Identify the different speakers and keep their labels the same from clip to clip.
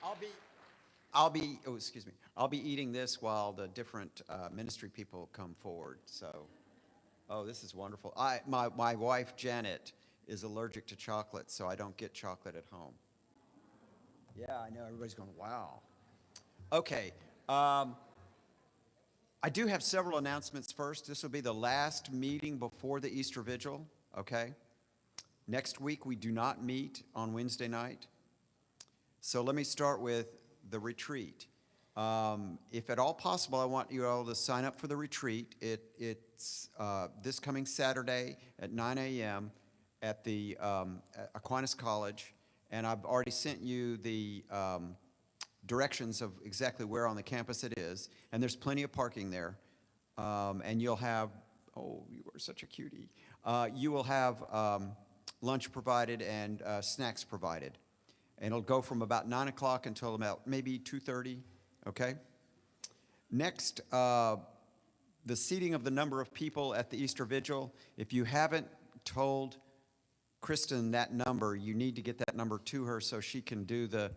Speaker 1: I'll be, I'll be, oh, excuse me. I'll be eating this while the different ministry people come forward. So, oh, this is wonderful. My wife, Janet, is allergic to chocolate, so I don't get chocolate at home. Yeah, I know. Everybody's going, wow. Okay. Um, I do have several announcements first. This will be the last meeting before the Easter Vigil, okay? Next week, we do not meet on Wednesday night. So let me start with the retreat. If at all possible, I want you all to sign up for the retreat. It's this coming Saturday at 9 a.m. at the Aquinas College, and I've already sent you the directions of exactly where on the campus it is, and there's plenty of parking there. And you'll have, oh, you are such a cutie. You will have lunch provided and snacks provided. And it'll go from about 9 o'clock until about maybe 2:30, okay? Next, the seating of the number of people at the Easter Vigil. If you haven't told Kristen that number, you need to get that number to her so she can do the,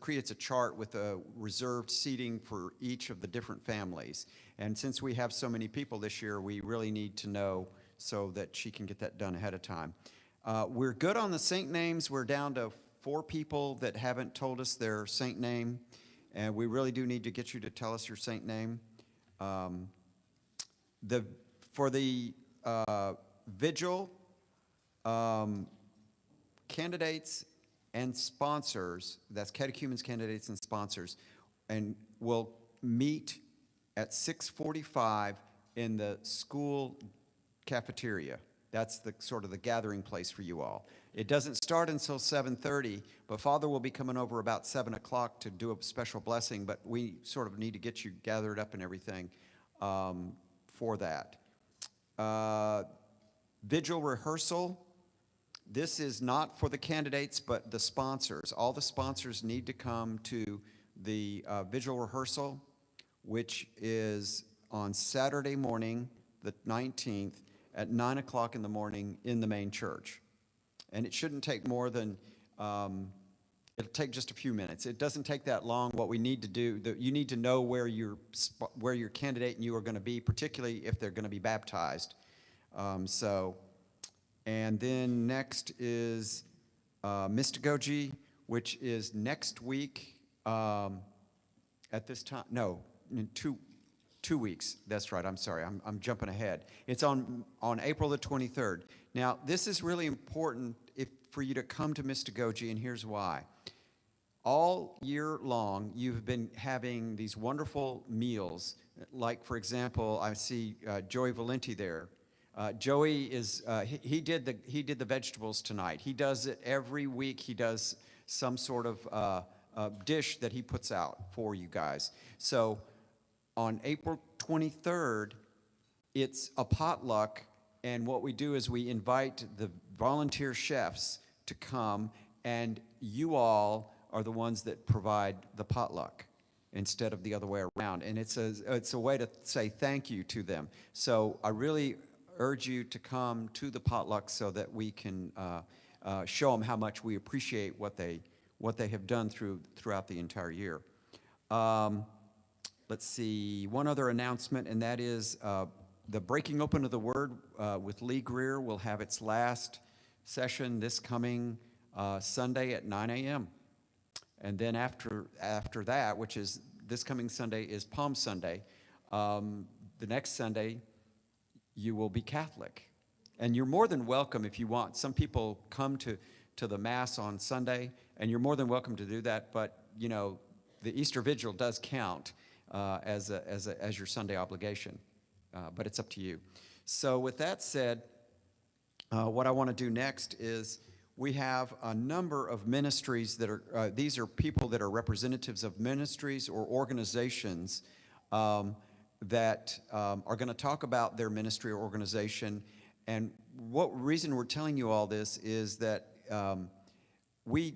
Speaker 1: creates a chart with a reserved seating for each of the different families. And since we have so many people this year, we really need to know so that she can get that done ahead of time. We're good on the saint names. We're down to 4 people that haven't told us their saint name, and we really do need to get you to tell us your saint name. For the vigil, candidates and sponsors, that's catechumens, candidates, and sponsors, and we'll meet at 6:45 in the school cafeteria. That's the sort of the gathering place for you all. It doesn't start until 7:30, but Father will be coming over about 7 o'clock to do a special blessing, but we sort of need to get you gathered up and everything for that. Vigil rehearsal. This is not for the candidates, but the sponsors. All the sponsors need to come to the vigil rehearsal, which is on Saturday morning, the 19th, at 9 o'clock in the morning in the main church. And it shouldn't take more than, it'll take just a few minutes. It doesn't take that long. What we need to do, you need to know where your candidate and you are going to be, particularly if they're going to be baptized. And then next is Mystagogy, which is next week at this time. No, in 2 weeks. That's right. I'm sorry. I'm jumping ahead. It's on April the 23rd. Now, this is really important for you to come to Mystagogy, and here's why. All year long, you've been having these wonderful meals. Like, for example, I see Joey Valenti there. Joey is he did the vegetables tonight. He does it every week. He does some sort of dish that he puts out for you guys. So on April 23rd, it's a potluck, and what we do is we invite the volunteer chefs to come, and you all are the ones that provide the potluck instead of the other way around. And it's a way to say thank you to them. So I really urge you to come to the potluck so that we can show them how much we appreciate what they have done throughout the entire year. Let's see, one other announcement, and that is the Breaking Open of the Word with Lee Greer will have its last session this coming Sunday at 9 a.m. And then after that, which is this coming Sunday, is Palm Sunday. The next Sunday, you will be Catholic. And you're more than welcome if you want. Some people come to the Mass on Sunday, and you're more than welcome to do that, but, you know, the Easter Vigil does count as your Sunday obligation, but it's up to you. So with that said, what I want to do next is we have a number of ministries that are, these are people that are representatives of ministries or organizations that are going to talk about their ministry or organization. And what reason we're telling you all this is that we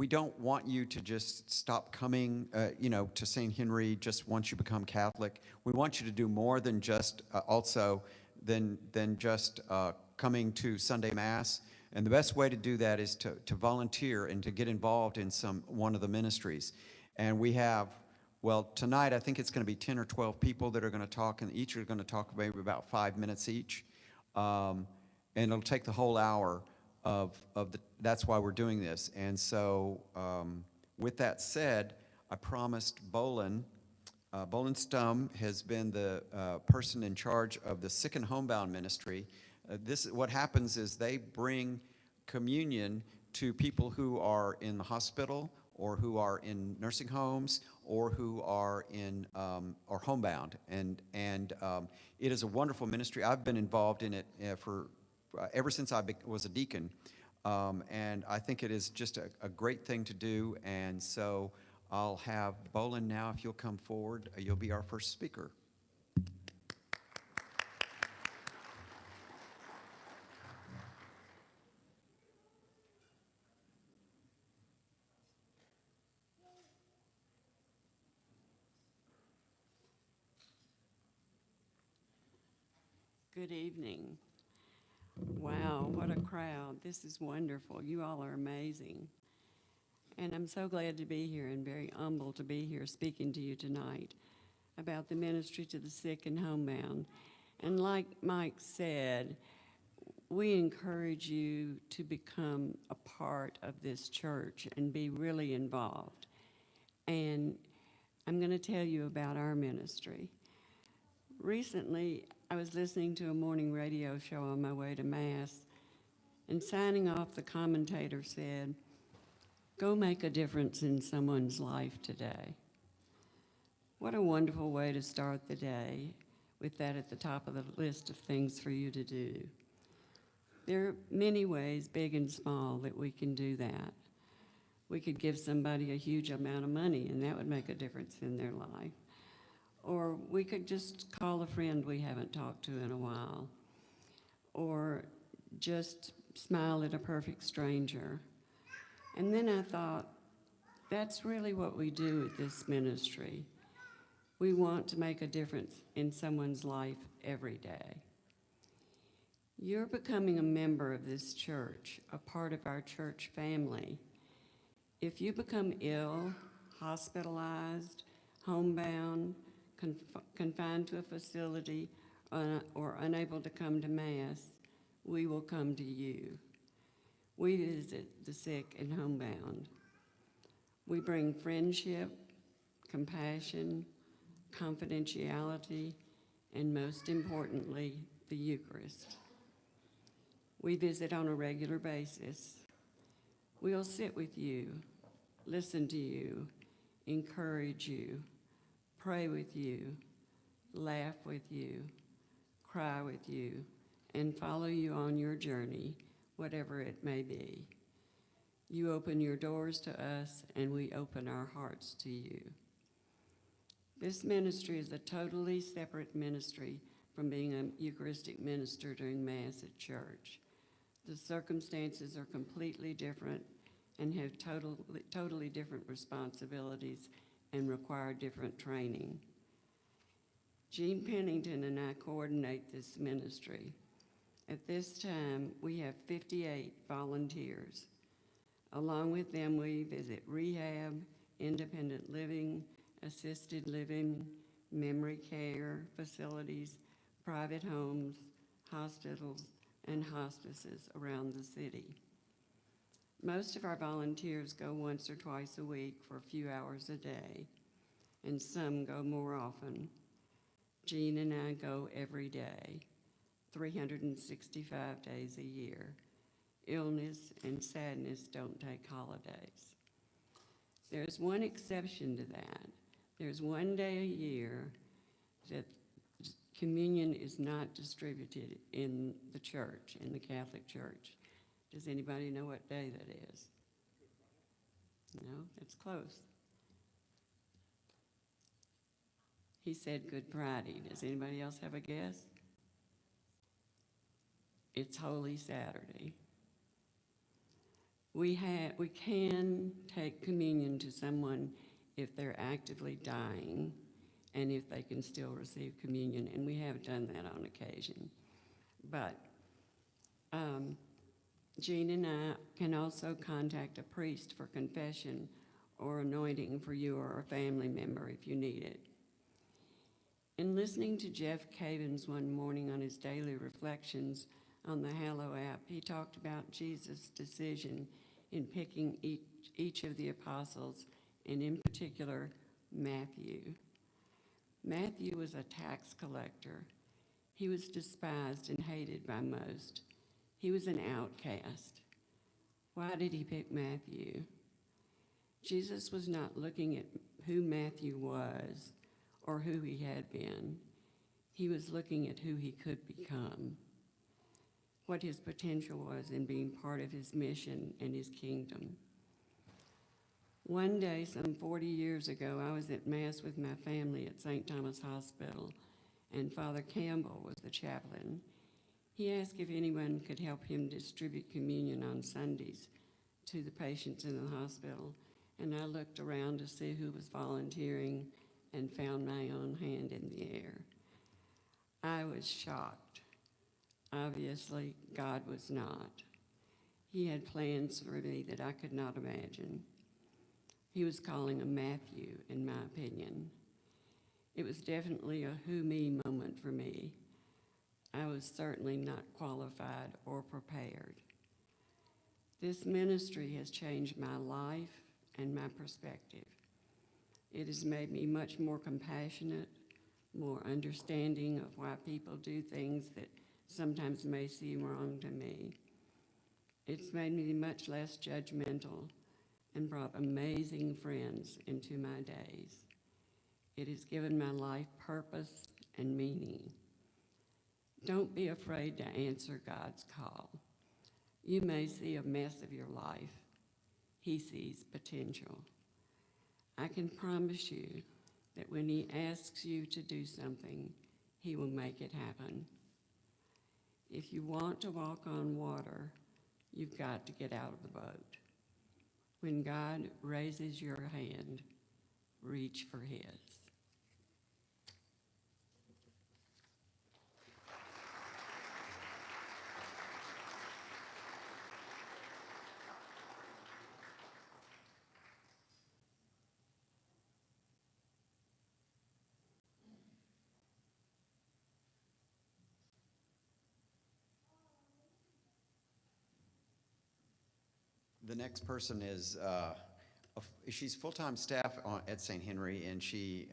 Speaker 1: don't want you to just stop coming, to St. Henry just once you become Catholic. We want you to do more than just coming to Sunday Mass. And the best way to do that is to volunteer and to get involved in one of the ministries. And we have, well, tonight I think it's going to be 10 or 12 people that are going to talk, and each are going to talk maybe about 5 minutes each. And it'll take the whole hour that's why we're doing this. And so with that said, I promised Bolin Stum has been the person in charge of the sick and homebound ministry. What happens is they bring communion to people who are in the hospital or who are in nursing homes or who are in or homebound, and it is a wonderful ministry. I've been involved in it for ever since I was a deacon, and I think it is just a great thing to do. And so I'll have Bolin now, if you'll come forward. You'll be our first speaker.
Speaker 2: Good evening. Wow, what a crowd. This is wonderful. You all are amazing. And I'm so glad to be here and very humbled to be here speaking to you tonight about the ministry to the sick and homebound. And like Mike said, we encourage you to become a part of this church and be really involved. And I'm going to tell you about our ministry. Recently, I was listening to a morning radio show on my way to Mass, and signing off, the commentator said, "Go make a difference in someone's life today." What a wonderful way to start the day, with that at the top of the list of things for you to do. There are many ways, big and small, that we can do that. We could give somebody a huge amount of money, and that would make a difference in their life. Or we could just call a friend we haven't talked to in a while. Or just smile at a perfect stranger. And then I thought, that's really what we do at this ministry. We want to make a difference in someone's life every day. You're becoming a member of this church, a part of our church family. If you become ill, hospitalized, homebound, confined to a facility, or unable to come to Mass, we will come to you. We visit the sick and homebound. We bring friendship, compassion, confidentiality, and most importantly, the Eucharist. We visit on a regular basis. We'll sit with you, listen to you, encourage you, pray with you, laugh with you, cry with you, and follow you on your journey, whatever it may be. You open your doors to us, and we open our hearts to you. This ministry is a totally separate ministry from being a Eucharistic minister during Mass at church. The circumstances are completely different and have totally different responsibilities and require different training. Jean Pennington and I coordinate this ministry. At this time, we have 58 volunteers. Along with them, we visit rehab, independent living, assisted living, memory care facilities, private homes, hospitals, and hospices around the city. Most of our volunteers go once or twice a week for a few hours a day, and some go more often. Jean and I go every day, 365 days a year. Illness and sadness don't take holidays. There's one exception to that. There's one day a year that communion is not distributed in the church, in the Catholic Church. Does anybody know what day that is? No, it's close. He said Good Friday. Does anybody else have a guess? It's Holy Saturday. We can take communion to someone if they're actively dying and if they can still receive communion, and we have done that on occasion. But Jean and I can also contact a priest for confession or anointing for you or a family member if you need it. In listening to Jeff Cavins one morning on his daily reflections on the Hallow app, he talked about Jesus' decision in picking each of the apostles, and in particular, Matthew. Matthew was a tax collector. He was despised and hated by most. He was an outcast. Why did he pick Matthew? Jesus was not looking at who Matthew was or who he had been. He was looking at who he could become, what his potential was in being part of his mission and his kingdom. One day, some 40 years ago, I was at Mass with my family at St. Thomas Hospital, and Father Campbell was the chaplain. He asked if anyone could help him distribute communion on Sundays to the patients in the hospital, and I looked around to see who was volunteering and found my own hand in the air. I was shocked. Obviously, God was not. He had plans for me that I could not imagine. He was calling a Matthew, in my opinion. It was definitely a who me moment for me. I was certainly not qualified or prepared. This ministry has changed my life and my perspective. It has made me much more compassionate, more understanding of why people do things that sometimes may seem wrong to me. It's made me much less judgmental and brought amazing friends into my days. It has given my life purpose and meaning. Don't be afraid to answer God's call. You may see a mess of your life. He sees potential. I can promise you that when he asks you to do something, he will make it happen. If you want to walk on water, you've got to get out of the boat. When God raises your hand, reach for his.
Speaker 1: The next person is, she's full-time staff at St. Henry, and she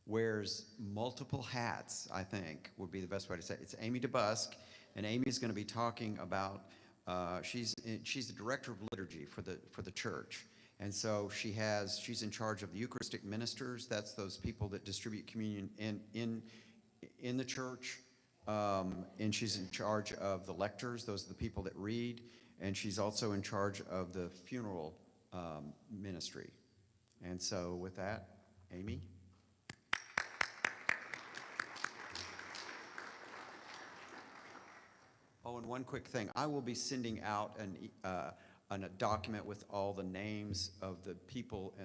Speaker 1: wears multiple hats, I think, would be the best way to say it. It's Amy DeBusk, and Amy's going to be talking about, she's the director of liturgy for the church. And so she's in charge of the Eucharistic ministers. That's those people that distribute communion in the church. And she's in charge of the lectors. Those are the people that read. And she's also in charge of the funeral ministry. And so with that, Amy. Oh, and one quick thing. I will be sending out a document with all the names of the people,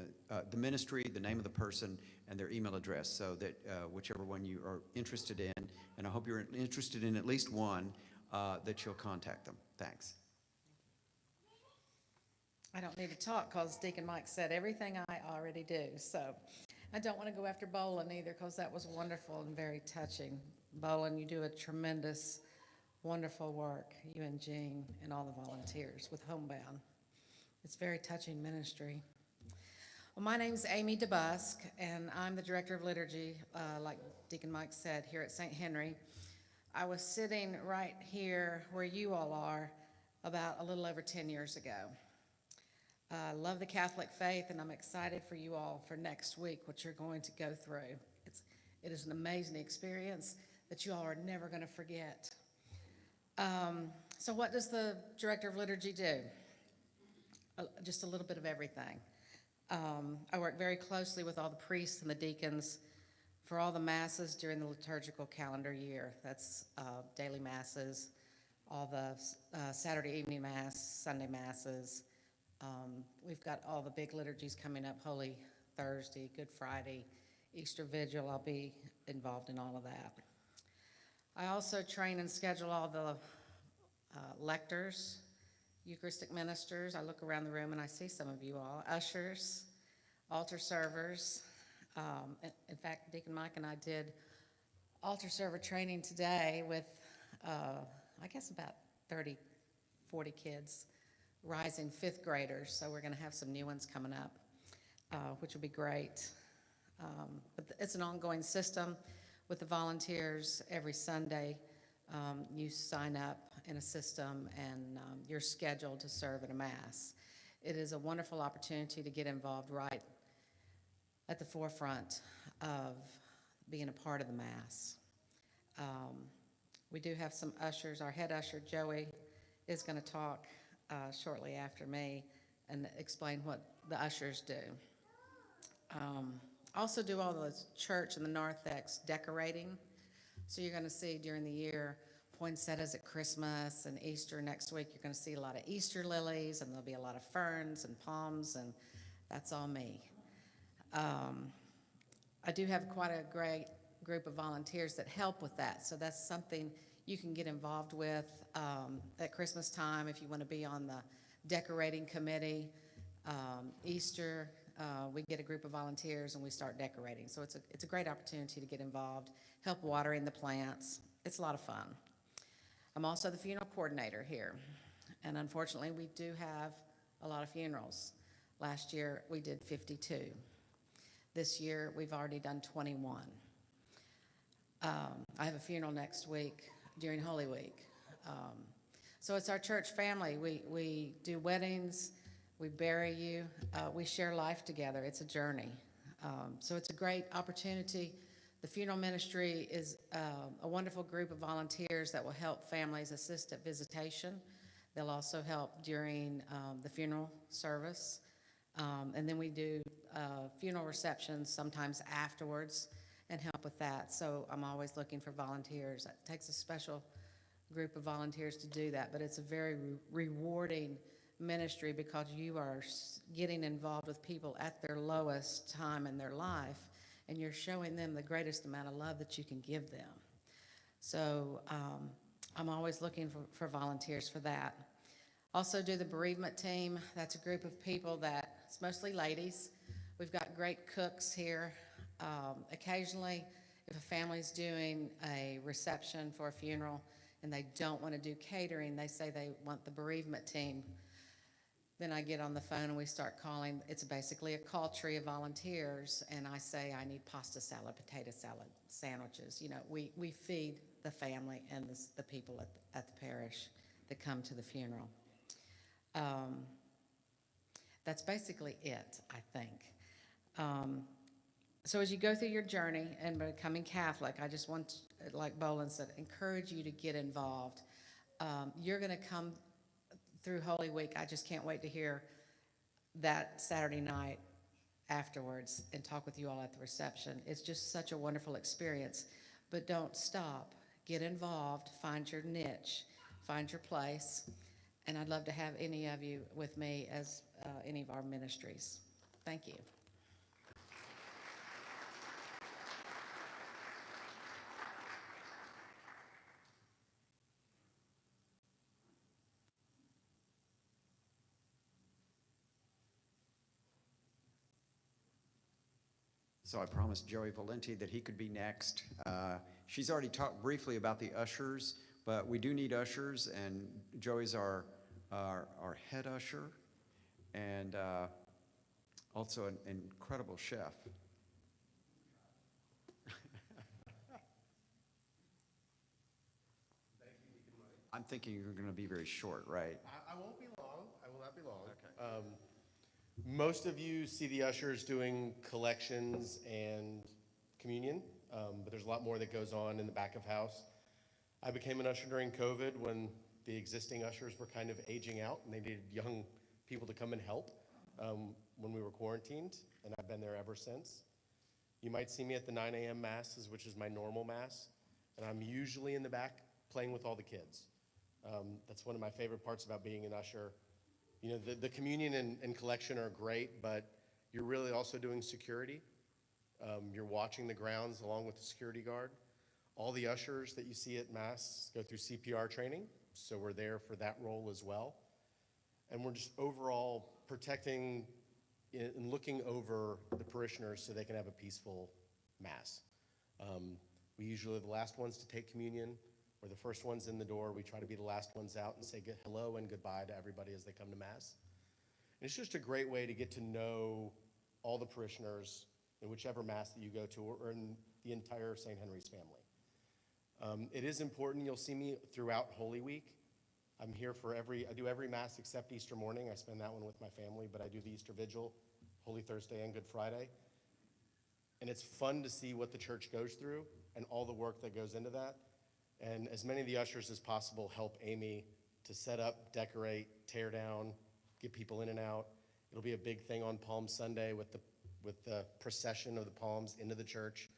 Speaker 1: the ministry, the name of the person, and their email address, so that whichever one you are interested in, and I hope you're interested in at least one, that you'll contact them. Thanks.
Speaker 3: I don't need to talk because Deacon Mike said everything I already do. So I don't want to go after Bolin either, because that was wonderful and very touching. Bolin, you do a tremendous, wonderful work, you and Jean and all the volunteers with Homebound. It's very touching ministry. Well, my name's Amy DeBusk, and I'm the Director of Liturgy, like Deacon Mike said, here at St. Henry. I was sitting right here where you all are about a little over 10 years ago. I love the Catholic faith, and I'm excited for you all for next week, what you're going to go through. It is an amazing experience that you all are never going to forget. So what does the Director of Liturgy do? Just a little bit of everything. I work very closely with all the priests and the deacons for all the masses during the liturgical calendar year. That's daily masses, all the Saturday evening mass, Sunday masses. We've got all the big liturgies coming up, Holy Thursday, Good Friday, Easter Vigil. I'll be involved in all of that. I also train and schedule all the lectors, Eucharistic ministers. I look around the room and I see some of you all, ushers, altar servers. In fact, Deacon Mike and I did altar server training today with, I guess about 30, 40 kids, rising fifth graders. So we're going to have some new ones coming up, which will be great. But it's an ongoing system with the volunteers. Every Sunday, you sign up in a system and you're scheduled to serve at a Mass. It is a wonderful opportunity to get involved right at the forefront of being a part of the Mass. We do have some ushers. Our head usher, Joey, is going to talk shortly after me and explain what the ushers do. Also do all the church and the narthex decorating. So you're going to see during the year, poinsettias at Christmas and Easter next week, you're going to see a lot of Easter lilies, and there'll be a lot of ferns and palms, and that's all me. I do have quite a great group of volunteers that help with that, so that's something you can get involved with at Christmas time if you want to be on the decorating committee. Easter, we get a group of volunteers and we start decorating, so it's a great opportunity to get involved, help watering the plants. It's a lot of fun. I'm also the funeral coordinator here, and unfortunately we do have a lot of funerals. Last year we did 52. This year we've already done 21. I have a funeral next week during Holy Week. So it's our church family. We do weddings, we bury you, we share life together. It's a journey. So it's a great opportunity. The funeral ministry is a wonderful group of volunteers that will help families assist at visitation. They'll also help during the funeral service. And then we do funeral receptions sometimes afterwards and help with that. So I'm always looking for volunteers. It takes a special group of volunteers to do that, but it's a very rewarding ministry because you are getting involved with people at their lowest time in their life, and you're showing them the greatest amount of love that you can give them. So I'm always looking for volunteers for that. Also do the bereavement team. That's a group of people that, it's mostly ladies. We've got great cooks here. Occasionally, if a family's doing a reception for a funeral and they don't want to do catering, they say they want the bereavement team. Then I get on the phone and we start calling. It's basically a call tree of volunteers, and I say I need pasta salad, potato salad, sandwiches. You know, we feed the family and the people at the parish that come to the funeral. That's basically it, I think. So as you go through your journey and becoming Catholic, I just want, like Bolin said, encourage you to get involved. You're going to come through Holy Week. I just can't wait to hear that Saturday night afterwards and talk with you all at the reception. It's just such a wonderful experience. But don't stop. Get involved. Find your niche. Find your place. And I'd love to have any of you with me as any of our ministries. Thank you.
Speaker 1: So I promised Joey Valenti that he could be next. She's already talked briefly about the ushers, but we do need ushers, and Joey's our head usher, and also an incredible chef. I'm thinking you're going to be very short, right?
Speaker 4: I won't be long. I will not be long. Okay. Most of you see the ushers doing collections and communion, but there's a lot more that goes on in the back of house. I became an usher during COVID when the existing ushers were kind of aging out and they needed young people to come and help when we were quarantined, and I've been there ever since. You might see me at the 9 a.m. masses, which is my normal mass, and I'm usually in the back playing with all the kids. That's one of my favorite parts about being an usher. You know, the communion and collection are great, but you're really also doing security. You're watching the grounds along with the security guard. All the ushers that you see at Mass go through CPR training. So we're there for that role as well. And we're just overall protecting and looking over the parishioners so they can have a peaceful Mass. We usually are the last ones to take communion. We're the first ones in the door. We try to be the last ones out and say hello and goodbye to everybody as they come to Mass. And it's just a great way to get to know all the parishioners in whichever Mass that you go to, or in the entire St. Henry's family. It is important. You'll see me throughout Holy Week. I'm here for I do every Mass except Easter morning. I spend that one with my family, but I do the Easter Vigil, Holy Thursday, and Good Friday. And it's fun to see what the church goes through and all the work that goes into that. And as many of the ushers as possible help Amy to set up, decorate, tear down, get people in and out. It'll be a big thing on Palm Sunday with the procession of the palms into the church.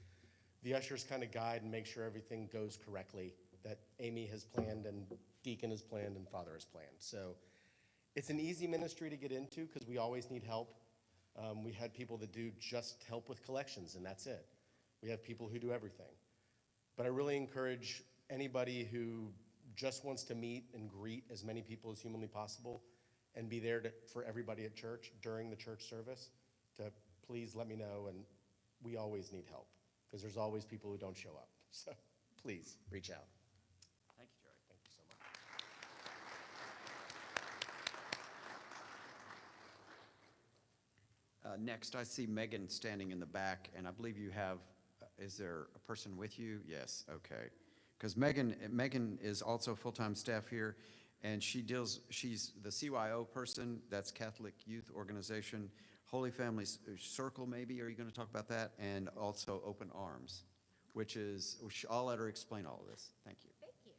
Speaker 4: The ushers kind of guide and make sure everything goes correctly, that Amy has planned and Deacon has planned and Father has planned. So it's an easy ministry to get into because we always need help. We had people that do just help with collections, and that's it. We have people who do everything. But I really encourage anybody who just wants to meet and greet as many people as humanly possible and be there for everybody at church during the church service to please let me know. And we always need help because there's always people who don't show up. So please reach out.
Speaker 1: Thank you, Jerry.
Speaker 4: Thank you so much.
Speaker 1: Next, I see Megan standing in the back, and I believe you have, is there a person with you? Yes, okay. Because Megan is also full-time staff here, and she's the CYO person, that's Catholic Youth Organization, Holy Family Circle maybe, are you going to talk about that? And also Open Arms, which I'll let her explain all of this. Thank you.
Speaker 5: Thank you.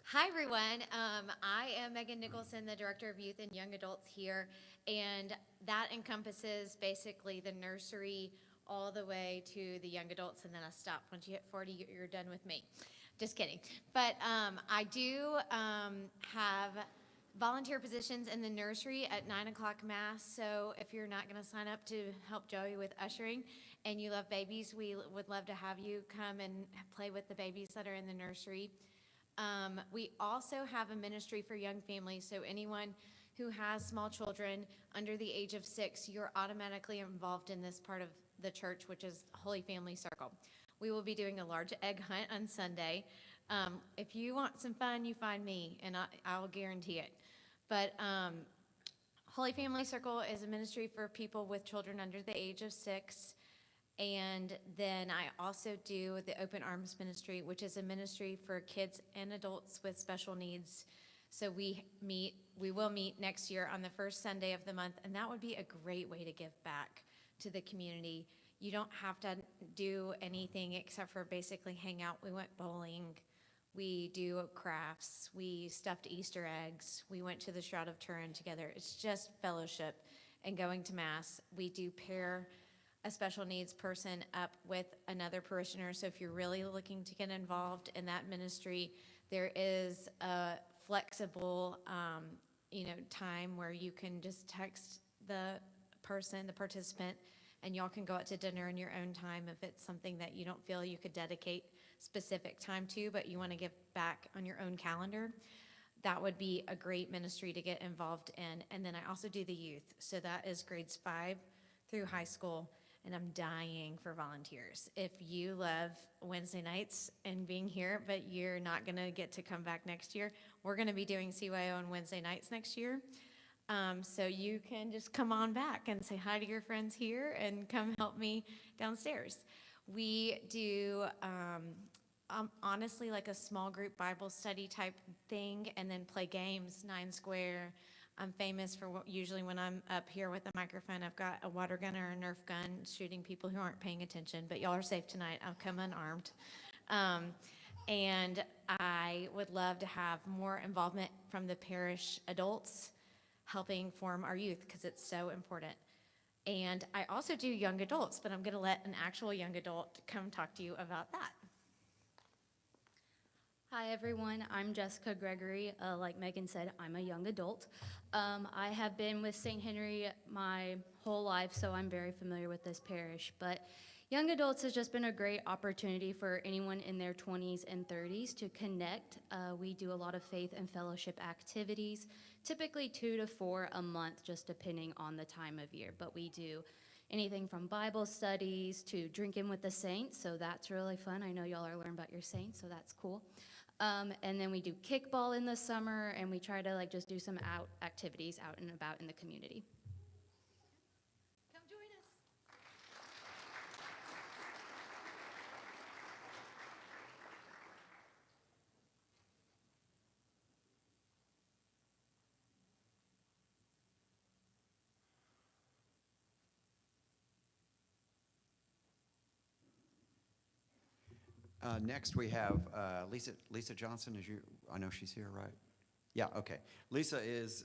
Speaker 5: Hi, everyone. I am Megan Nicholson, the Director of Youth and Young Adults here, and that encompasses basically the nursery all the way to the young adults, and then I stop. Once you hit 40, you're done with me. Just kidding. But I do have volunteer positions in the nursery at 9 o'clock Mass, so if you're not going to sign up to help Joey with ushering and you love babies, we would love to have you come and play with the babies that are in the nursery. We also have a ministry for young families, so anyone who has small children under the age of 6, you're automatically involved in this part of the church, which is Holy Family Circle. We will be doing a large egg hunt on Sunday. If you want some fun, you find me, and I will guarantee it. But Holy Family Circle is a ministry for people with children under the age of 6. And then I also do the Open Arms Ministry, which is a ministry for kids and adults with special needs. So we will meet next year on the first Sunday of the month, and that would be a great way to give back to the community. You don't have to do anything except for basically hang out. We went bowling, we do crafts, we stuffed Easter eggs, we went to the Shroud of Turin together. It's just fellowship and going to Mass. We do pair a special needs person up with another parishioner. So if you're really looking to get involved in that ministry, there is a flexible time where you can just text the participant, and y'all can go out to dinner in your own time if it's something that you don't feel you could dedicate specific time to, but you want to give back on your own calendar. That would be a great ministry to get involved in. And then I also do the youth. So that is grades 5 through high school, and I'm dying for volunteers. If you love Wednesday nights and being here, but you're not going to get to come back next year, we're going to be doing CYO on Wednesday nights next year. So you can just come on back and say hi to your friends here and come help me downstairs. We do honestly like a small group Bible study type thing, and then play games, 9 Square. I'm famous for usually when I'm up here with a microphone, I've got a water gun or a Nerf gun shooting people who aren't paying attention, but y'all are safe tonight. I'll come unarmed. And I would love to have more involvement from the parish adults helping form our youth, because it's so important. And I also do young adults, but I'm going to let an actual young adult come talk to you about that.
Speaker 6: Hi everyone, I'm Jessica Gregory. Like Megan said, I'm a young adult. I have been with St. Henry my whole life, so I'm very familiar with this parish. But Young adults has just been a great opportunity for anyone in their 20s and 30s to connect. We do a lot of faith and fellowship activities, typically 2 to 4 a month, just depending on the time of year. But we do anything from Bible studies to drinking with the saints, so that's really fun. I know y'all are learning about your saints, so that's cool. And then we do kickball in the summer, and we try to just do some activities out and about in the community.
Speaker 5: Come join us.
Speaker 1: Next, we have Lisa Johnson. I know she's here, right? Yeah, okay. Lisa is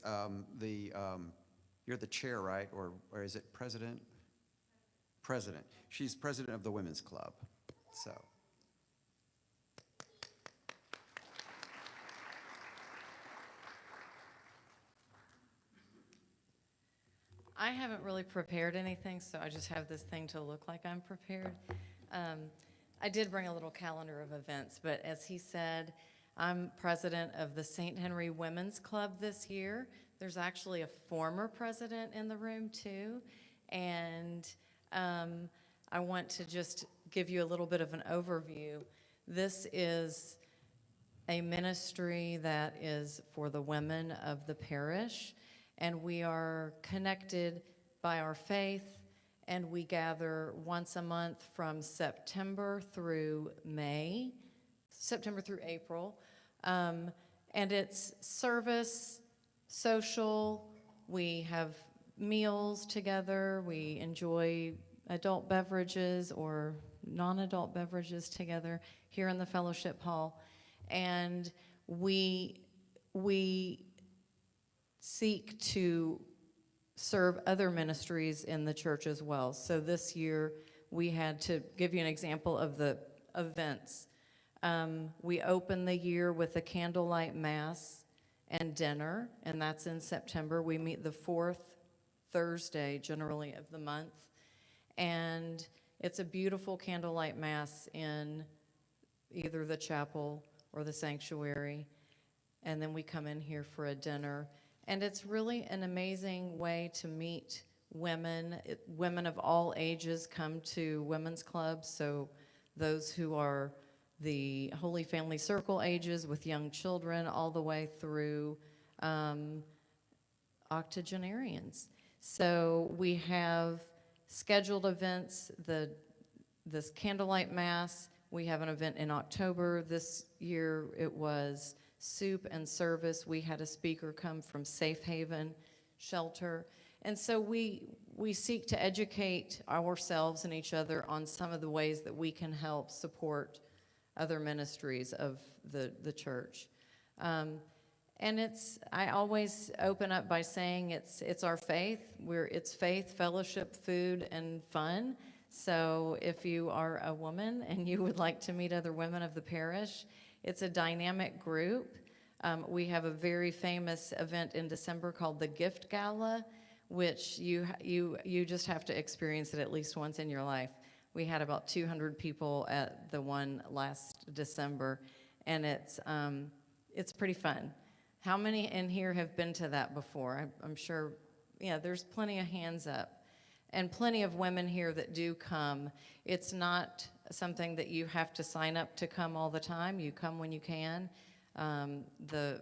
Speaker 1: you're the chair, right? Or is it president? President. She's president of the Women's Club, so.
Speaker 3: I haven't really prepared anything, so I just have this thing to look like I'm prepared. I did bring a little calendar of events, but as he said, I'm president of the St. Henry Women's Club this year. There's actually a former president in the room too, and I want to just give you a little bit of an overview. This is a ministry that is for the women of the parish, and we are connected by our faith, and we gather once a month from September through April. And it's service, social, we have meals together, we enjoy adult beverages or non-adult beverages together here in the fellowship hall. And we seek to serve other ministries in the church as well. So this year, we had to give you an example of the events. We open the year with a candlelight mass and dinner, and that's in September. We meet the fourth Thursday, generally, of the month. And it's a beautiful candlelight mass in either the chapel or the sanctuary. And then we come in here for a dinner. And it's really an amazing way to meet women. Women of all ages come to women's clubs, so those who are the Holy Family Circle ages with young children all the way through octogenarians. So we have scheduled events, this candlelight mass. We have an event in October. This year it was soup and service. We had a speaker come from Safe Haven Shelter. And so we seek to educate ourselves and each other on some of the ways that we can help support other ministries of the church. And I always open up by saying it's our faith. It's faith, fellowship, food, and fun. So if you are a woman and you would like to meet other women of the parish, it's a dynamic group. We have a very famous event in December called the Gift Gala, which you just have to experience it at least once in your life. We had about 200 people at the one last December, and it's pretty fun. How many in here have been to that before? I'm sure, yeah, there's plenty of hands up. And plenty of women here that do come. It's not something that you have to sign up to come all the time. You come when you can. The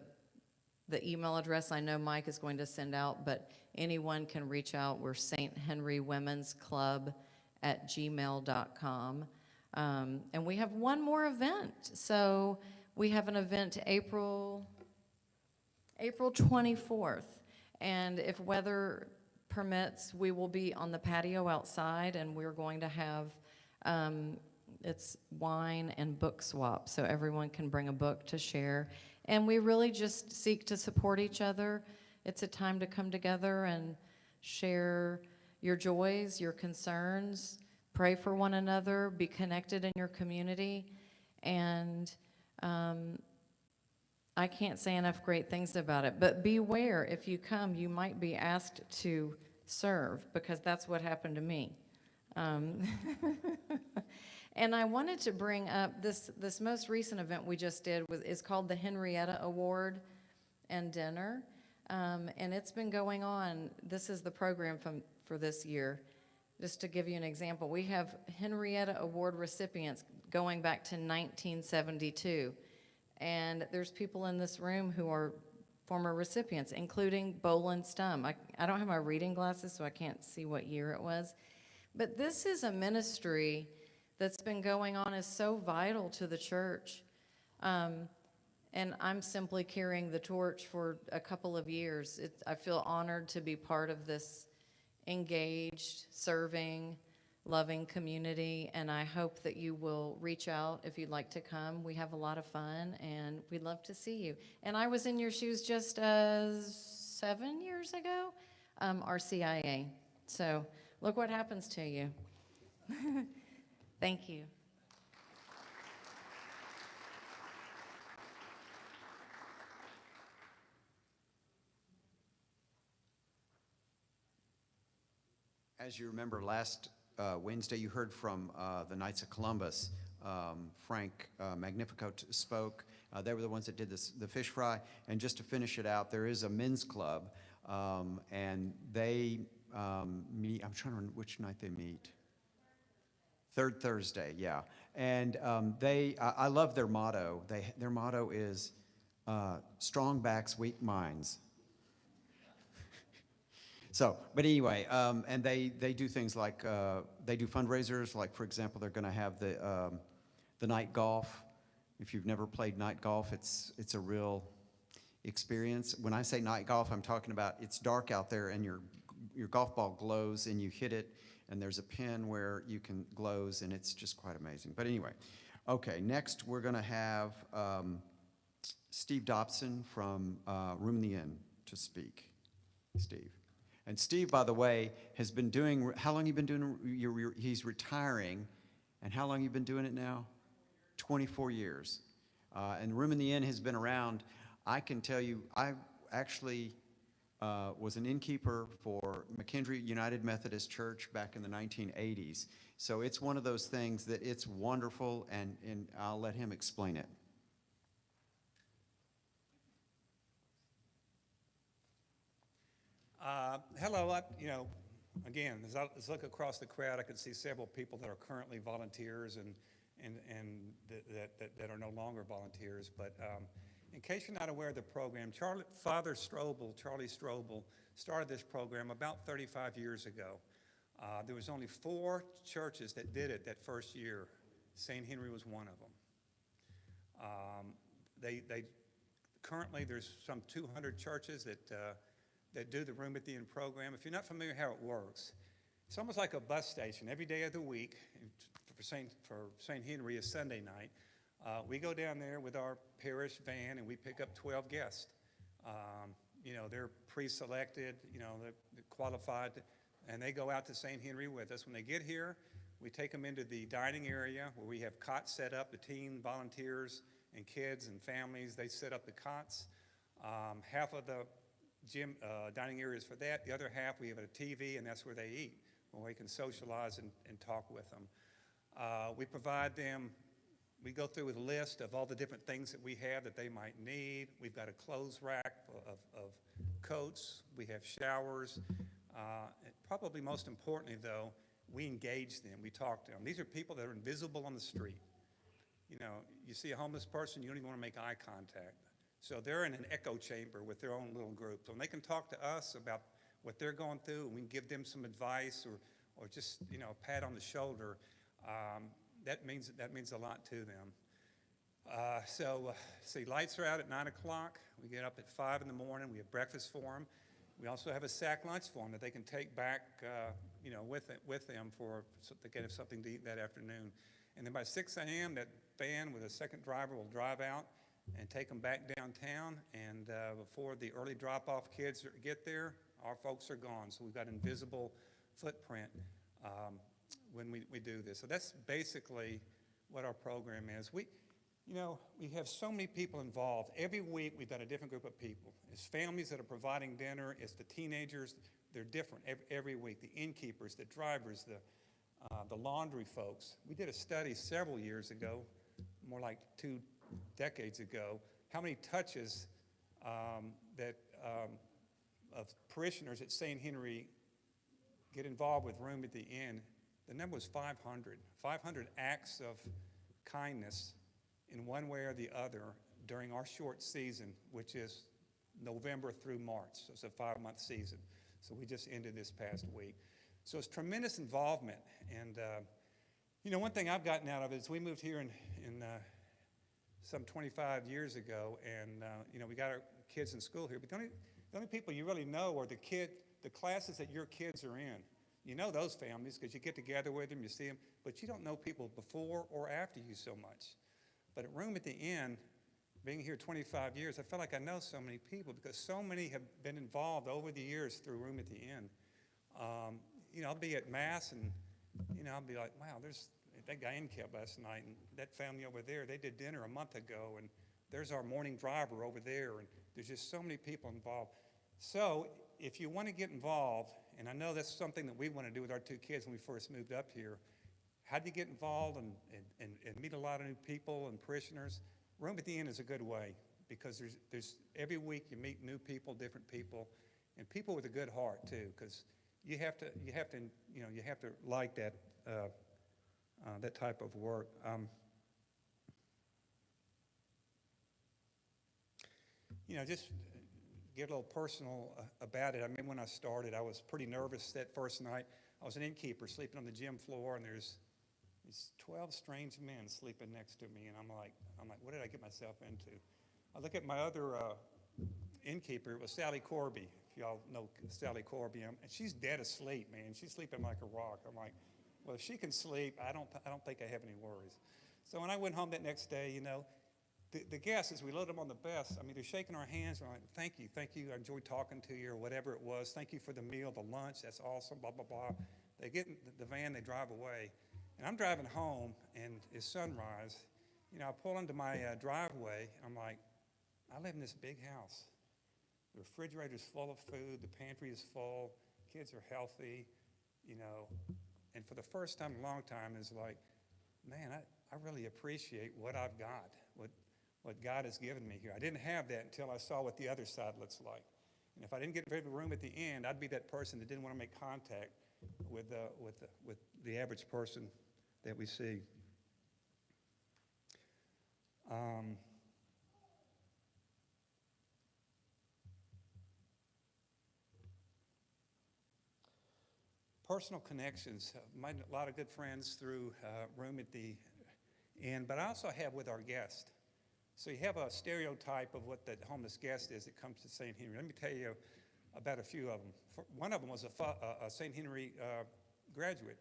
Speaker 3: email address I know Mike is going to send out, but anyone can reach out. We're St. Henry Women's Club at gmail.com. And we have one more event. So we have an event April 24th. And if weather permits, we will be on the patio outside, and we're going to have it's wine and book swap, so everyone can bring a book to share. And we really just seek to support each other. It's a time to come together and share your joys, your concerns, pray for one another, be connected in your community. And I can't say enough great things about it. But beware, if you come, you might be asked to serve, because that's what happened to me. Um, And I wanted to bring up this most recent event we just did is called the Henrietta Award and Dinner. And it's been going on. This is the program for this year. Just to give you an example, we have Henrietta Award recipients going back to 1972. And there's people in this room who are former recipients, including Boland Stum. I don't have my reading glasses, so I can't see what year it was. But this is a ministry that's been going on, is so vital to the church. And I'm simply carrying the torch for a couple of years. I feel honored to be part of this engaged, serving, loving community, and I hope that you will reach out if you'd like to come. We have a lot of fun, and we'd love to see you. And I was in your shoes just 7 years ago, RCIA. So look what happens to you. Thank you.
Speaker 1: As you remember, last Wednesday, you heard from the Knights of Columbus. Frank Magnifico spoke. They were the ones that did the fish fry. And just to finish it out, there is a men's club, and they meet. I'm trying to remember which night they meet. Third Thursday, yeah. And I love their motto. Their motto is strong backs, weak minds. So, but anyway, and they do things like, they do fundraisers, like, for example, they're gonna have the night golf. If you've never played night golf, it's a real experience. When I say night golf, I'm talking about it's dark out there and your golf ball glows and you hit it, and there's a pin where you can glows, and it's just quite amazing. But anyway, okay, next we're gonna have Steve Dobson from Room in the Inn to speak. Steve. And Steve, by the way, has been doing, how long you been doing, he's retiring, and how long you been doing it now? 24 years. And Room in the Inn has been around. I can tell you, I actually was an innkeeper for McKendree United Methodist Church back in the 1980s. So it's one of those things that it's wonderful, and I'll let him explain it.
Speaker 7: Hello, again, as I look across the crowd, I can see several people that are currently volunteers and that are no longer volunteers. But in case you're not aware of the program, Charlie Strobel, started this program about 35 years ago. There was only 4 churches that did it that first year. St. Henry was one of them. Currently, there's some 200 churches that do the Room at the Inn program. If you're not familiar how it works, it's almost like a bus station. Every day of the week, for St. Henry is Sunday night, we go down there with our parish van and we pick up 12 guests. They're pre-selected, they're qualified, and they go out to St. Henry with us. When they get here, we take them into the dining area where we have cots set up. The teen volunteers and kids and families, they set up the cots. Half of the gym dining areas for that. The other half, we have a TV, and that's where they eat, where we can socialize and talk with them. We provide them, we go through a list of all the different things that we have that they might need. We've got a clothes rack of coats. We have showers. And probably most importantly, though, we engage them. We talk to them. These are people that are invisible on the street. You see a homeless person, you don't even want to make eye contact. So they're in an echo chamber with their own little group. So they can talk to us about what they're going through, and we can give them some advice or just, a pat on the shoulder. That means a lot to them. See, lights are out at 9 o'clock. We get up at 5 in the morning. We have breakfast for them. We also have a sack lunch for them that they can take back, with them so they can have something to eat that afternoon. And then by 6 a.m., that van with a second driver will drive out and take them back downtown, and before the early drop-off kids get there, our folks are gone. So we've got invisible footprint when we do this. So that's basically what our program is. We have so many people involved. Every week we've got a different group of people. It's families that are providing dinner. It's the teenagers. They're different every week. The innkeepers, the drivers, the laundry folks. We did a study several years ago, more like 2 decades ago, how many touches of parishioners at St. Henry get involved with Room at the Inn. The number was 500. 500 acts of kindness in one way or the other during our short season, which is November through March. So it's a 5-month season. So we just ended this past week. So it's tremendous involvement. And, one thing I've gotten out of it is we moved here in some 25 years ago, and, we got our kids in school here. But the only people you really know are the classes that your kids are in. You know those families because you get together with them, you see them, but you don't know people before or after you so much. But at Room at the Inn, being here 25 years, I feel like I know so many people because so many have been involved over the years through Room at the Inn. I'll be at Mass and, I'll be like, wow, there's that guy in camp last night and that family over there, they did dinner a month ago and there's our morning driver over there and there's just so many people involved. So if you want to get involved, and I know that's something that we want to do with our 2 kids when we first moved up here, how do you get involved and meet a lot of new people and parishioners? Room at the Inn is a good way because there's every week you meet new people, different people, and people with a good heart too, because you have to like that that type of work. Just get a little personal about it. I mean, when I started, I was pretty nervous that first night. I was an innkeeper sleeping on the gym floor, and there's these 12 strange men sleeping next to me, and I'm like, what did I get myself into? I look at my other innkeeper. It was Sally Corby. If y'all know Sally Corby, and she's dead asleep, man. She's sleeping like a rock. I'm like, well, if she can sleep, I don't think I have any worries. So when I went home that next day, the guests, as we load them on the bus, I mean, they're shaking our hands. We're like, thank you. I enjoyed talking to you, or whatever it was. Thank you for the meal, the lunch. That's awesome, blah, blah, blah. They get in the van, they drive away. And I'm driving home, and it's sunrise. I pull into my driveway, and I'm like, I live in this big house. The refrigerator's full of food. The pantry is full. Kids are healthy, And for the first time in a long time, it's like, man, I really appreciate what I've got, what God has given me here. I didn't have that until I saw what the other side looks like. And if I didn't get a room at the end, I'd be that person that didn't want to make contact with the average person that we see. Personal connections. Made a lot of good friends through Room at the Inn, but I also have with our guests. So you have a stereotype of what the homeless guest is that comes to St. Henry. Let me tell you about a few of them. One of them was a St. Henry graduate.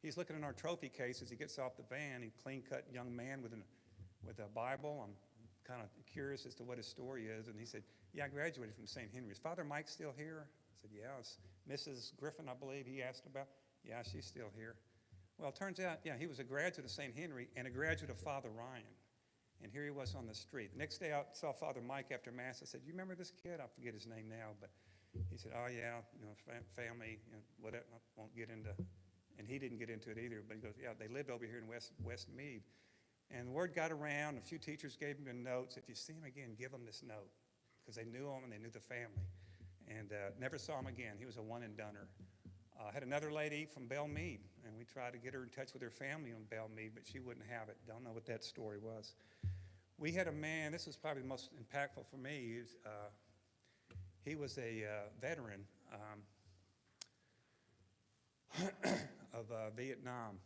Speaker 7: He's looking in our trophy case as he gets off the van. A clean-cut young man with a Bible. I'm kind of curious as to what his story is. And he said, yeah, I graduated from St. Henry. Is Father Mike still here? I said, yeah. It's Mrs. Griffin, I believe, he asked about. Yeah, she's still here. Well, it turns out, yeah, he was a graduate of St. Henry and a graduate of Father Ryan. And here he was on the street. The next day I saw Father Mike after Mass. I said, you remember this kid? I forget his name now, but he said, oh, yeah, family, whatever. I won't get into, and he didn't get into it either, but he goes, yeah, they lived over here in Westmead. And the word got around. A few teachers gave him notes. If you see him again, give him this note, because they knew him and they knew the family. And never saw him again. He was a one-and-doner. I had another lady from Belle Meade, and we tried to get her in touch with her family on Belle Meade, but she wouldn't have it. Don't know what that story was. We had a man, this was probably the most impactful for me. He was a veteran of Vietnam.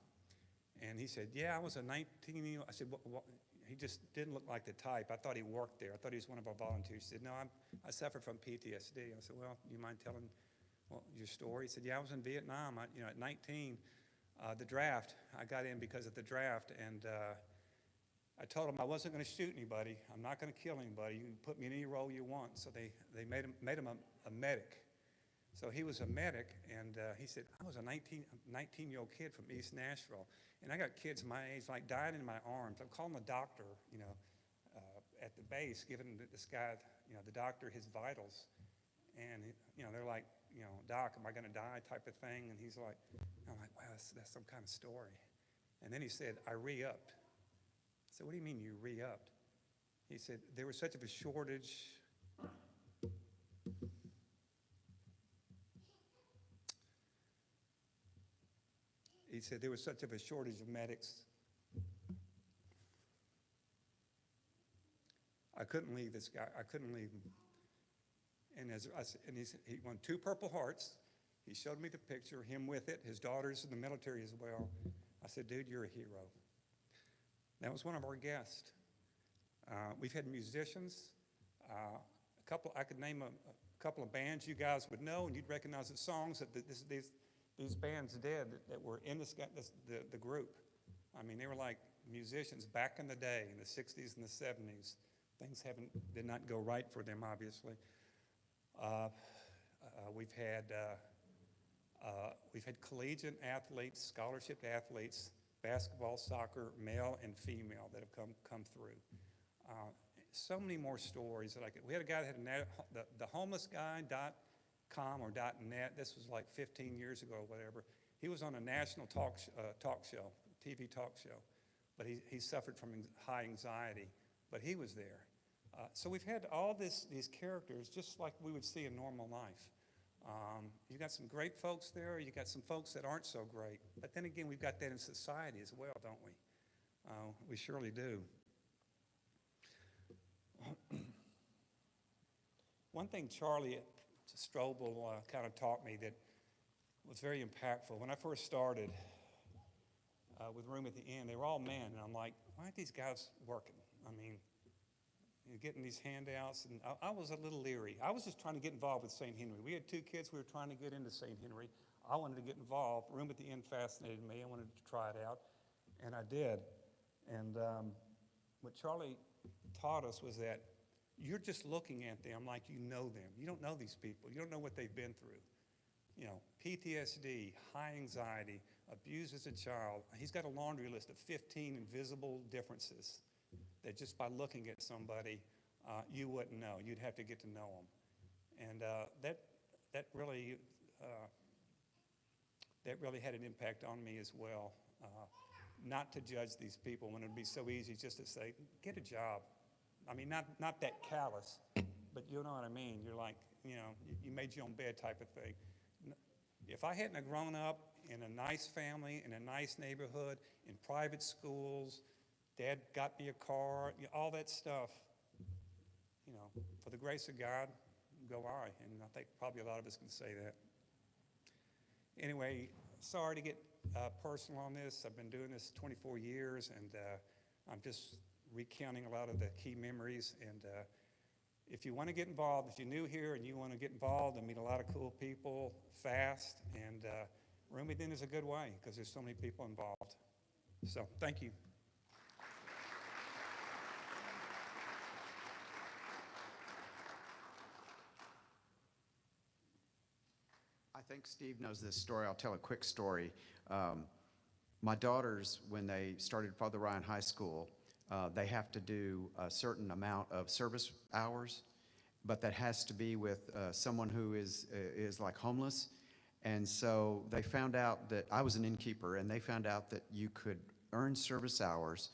Speaker 7: And he said, yeah, I was a 19-year-old. I said, what? He just didn't look like the type. I thought he worked there. I thought he was one of our volunteers. He said, no, I suffer from PTSD. I said, well, you mind telling your story? He said, yeah, I was in Vietnam. At 19, the draft, I got in because of the draft, and I told him I wasn't going to shoot anybody. I'm not going to kill anybody. You can put me in any role you want. So they made him a medic. So he was a medic, and he said, I was a 19-year-old kid from East Nashville, and I got kids my age, like, dying in my arms. I'm calling the doctor, at the base, giving this guy, the doctor his vitals, and, they're like, you know, Doc, am I going to die type of thing? And he's like, I'm like, wow, that's some kind of story. And then he said, I re-upped. I said, what do you mean you re-upped? He said, there was such of a shortage. He said there was such of a shortage of medics. I couldn't leave this guy. I couldn't leave him. And he won 2 Purple Hearts. He showed me the picture, him with it. His daughter's in the military as well. I said, dude, you're a hero. That was one of our guests. We've had musicians. I could name a couple of bands you guys would know, and you'd recognize the songs that these bands did that were in the group. I mean, they were like musicians back in the day, in the 60s and the 70s. Things did not go right for them, obviously. We've had collegiate athletes, scholarship athletes, basketball, soccer, male and female that have come through. So many more stories that we had a guy that had the homelessguy.com or .net. This was like 15 years ago or whatever. He was on a national talk show, TV talk show, but he suffered from high anxiety, but he was there. So we've had all these characters just like we would see in normal life. You got some great folks there, you got some folks that aren't so great, but then again, we've got that in society as well, don't we? We surely do. One thing Charlie Strobel kind of taught me that was very impactful. When I first started with Room at the Inn, they were all men, and I'm like, why aren't these guys working? I mean, you're getting these handouts, and I was a little leery. I was just trying to get involved with St. Henry. We had 2 kids we were trying to get into St. Henry. I wanted to get involved. Room at the Inn fascinated me. I wanted to try it out, and I did. And what Charlie taught us was that you're just looking at them like you know them. You don't know these people. You don't know what they've been through. You know, PTSD, high anxiety, abuse as a child. He's got a laundry list of 15 invisible differences that just by looking at somebody, you wouldn't know. You'd have to get to know them. And that really had an impact on me as well. Not to judge these people when it'd be so easy just to say, get a job. I mean, not that callous, but you know what I mean. You're like, you know, you made your own bed type of thing. If I hadn't have grown up in a nice family, in a nice neighborhood, in private schools, Dad got me a car, you know, all that stuff, you know, for the grace of God, go I. And I think probably a lot of us can say that. Anyway, sorry to get personal on this. I've been doing this 24 years, and I'm just recounting a lot of the key memories. And if you want to get involved, if you're new here and you want to get involved and meet a lot of cool people fast, and Room at the Inn is a good way because there's so many people involved. So thank you.
Speaker 1: I think Steve knows this story. I'll tell a quick story. My daughters, when they started Father Ryan High School, they have to do a certain amount of service hours, but that has to be with someone who is like homeless. And so they found out that I was an innkeeper, and they found out that you could earn service hours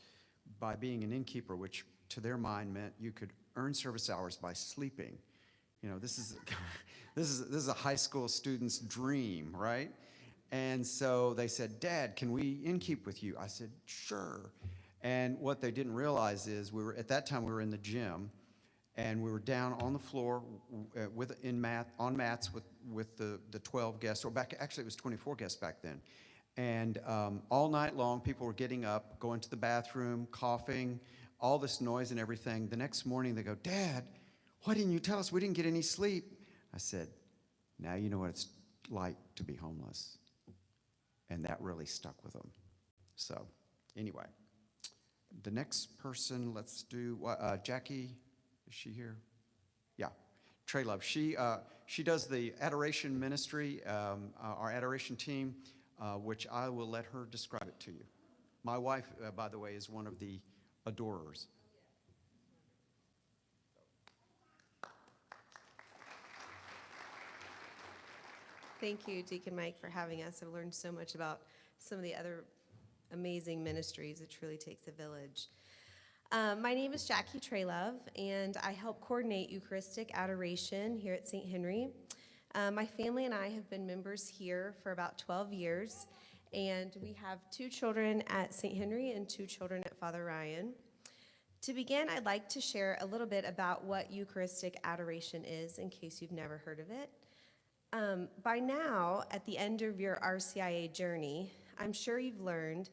Speaker 1: by being an innkeeper, which to their mind meant you could earn service hours by sleeping. You know, this is a high school student's dream, right? And so they said, Dad, can we innkeep with you? I said, sure. And what they didn't realize is at that time we were in the gym, and we were down on the floor on mats with the 12 guests, or actually it was 24 guests back then. And all night long, people were getting up, going to the bathroom, coughing, all this noise and everything. The next morning they go, Dad, why didn't you tell us? We didn't get any sleep. I said, now you know what it's like to be homeless. And that really stuck with them. So anyway, the next person, let's do, Jackie, is she here? Yeah, Trey Love. She does the adoration ministry, our adoration team, which I will let her describe it to you. My wife, by the way, is one of the adorers.
Speaker 8: Thank you, Deacon Mike, for having us. I've learned so much about some of the other amazing ministries. It truly takes a village. My name is Jackie Traylove, and I help coordinate Eucharistic Adoration here at St. Henry. My family and I have been members here for about 12 years, and we have 2 children at St. Henry and 2 children at Father Ryan. To begin, I'd like to share a little bit about what Eucharistic Adoration is, in case you've never heard of it. By now, at the end of your RCIA journey, I'm sure you've learned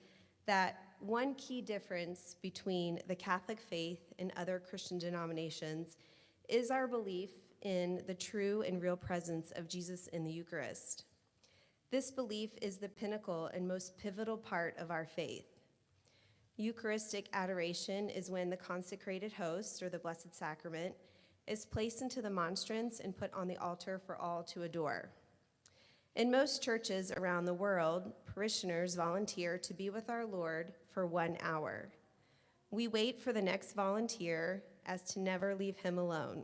Speaker 8: that one key difference between the Catholic faith and other Christian denominations is our belief in the true and real presence of Jesus in the Eucharist. This belief is the pinnacle and most pivotal part of our faith. Eucharistic adoration is when the consecrated host, or the Blessed Sacrament, is placed into the monstrance and put on the altar for all to adore. In most churches around the world, parishioners volunteer to be with our Lord for 1 hour. We wait for the next volunteer as to never leave him alone.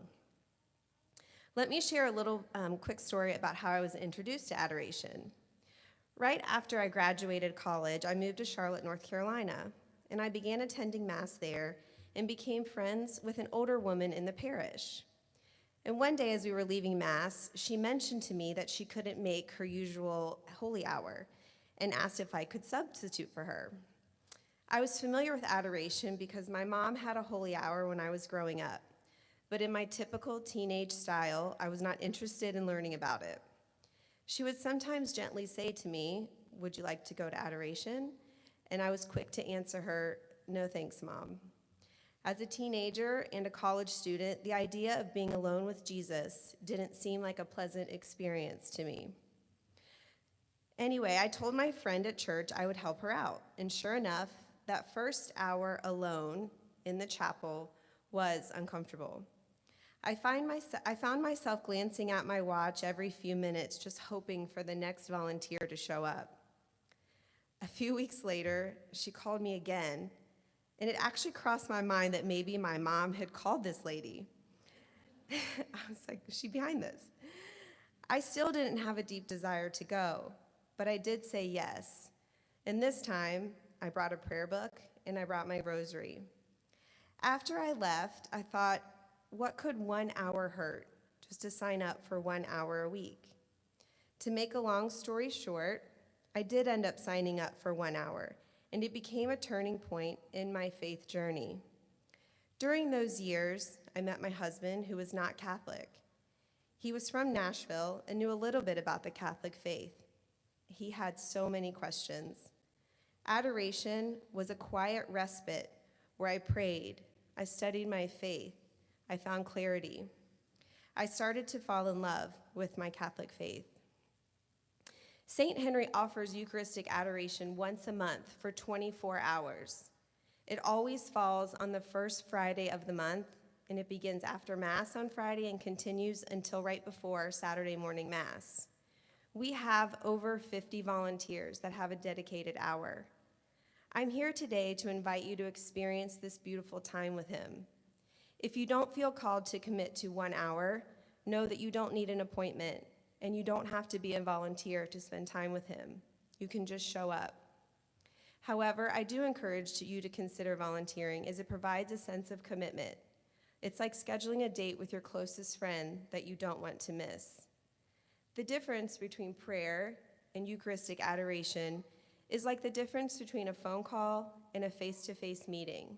Speaker 8: Let me share a little quick story about how I was introduced to adoration. Right after I graduated college, I moved to Charlotte, North Carolina, and I began attending Mass there and became friends with an older woman in the parish. And one day as we were leaving Mass, she mentioned to me that she couldn't make her usual holy hour and asked if I could substitute for her. I was familiar with adoration because my mom had a holy hour when I was growing up, but in my typical teenage style, I was not interested in learning about it. She would sometimes gently say to me, "Would you like to go to adoration?" And I was quick to answer her, "No thanks, Mom." As a teenager and a college student, the idea of being alone with Jesus didn't seem like a pleasant experience to me. Anyway, I told my friend at church I would help her out, and sure enough, that first hour alone in the chapel was uncomfortable. I found myself glancing at my watch every few minutes, just hoping for the next volunteer to show up. A few weeks later, she called me again, and it actually crossed my mind that maybe my mom had called this lady. I was like, is she behind this? I still didn't have a deep desire to go, but I did say yes. And this time, I brought a prayer book and I brought my rosary. After I left, I thought, what could 1 hour hurt just to sign up for 1 hour a week? To make a long story short, I did end up signing up for 1 hour, and it became a turning point in my faith journey. During those years, I met my husband, who was not Catholic. He was from Nashville and knew a little bit about the Catholic faith. He had so many questions. Adoration was a quiet respite where I prayed, I studied my faith, I found clarity. I started to fall in love with my Catholic faith. St. Henry offers Eucharistic adoration once a month for 24 hours. It always falls on the first Friday of the month, and it begins after Mass on Friday and continues until right before Saturday morning Mass. We have over 50 volunteers that have a dedicated hour. I'm here today to invite you to experience this beautiful time with him. If you don't feel called to commit to 1 hour, know that you don't need an appointment, and you don't have to be a volunteer to spend time with him. You can just show up. However, I do encourage you to consider volunteering, as it provides a sense of commitment. It's like scheduling a date with your closest friend that you don't want to miss. The difference between prayer and Eucharistic adoration is like the difference between a phone call and a face-to-face meeting.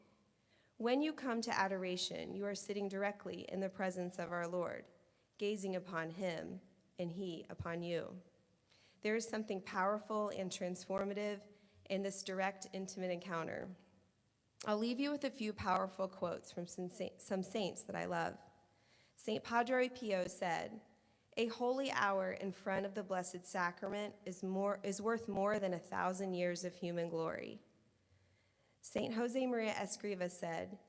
Speaker 8: When you come to adoration, you are sitting directly in the presence of our Lord, gazing upon him and he upon you. There is something powerful and transformative in this direct, intimate encounter. I'll leave you with a few powerful quotes from some saints that I love. St. Padre Pio said, "A holy hour in front of the Blessed Sacrament is worth more than 1,000 years of human glory." St. Jose Maria Escriva said,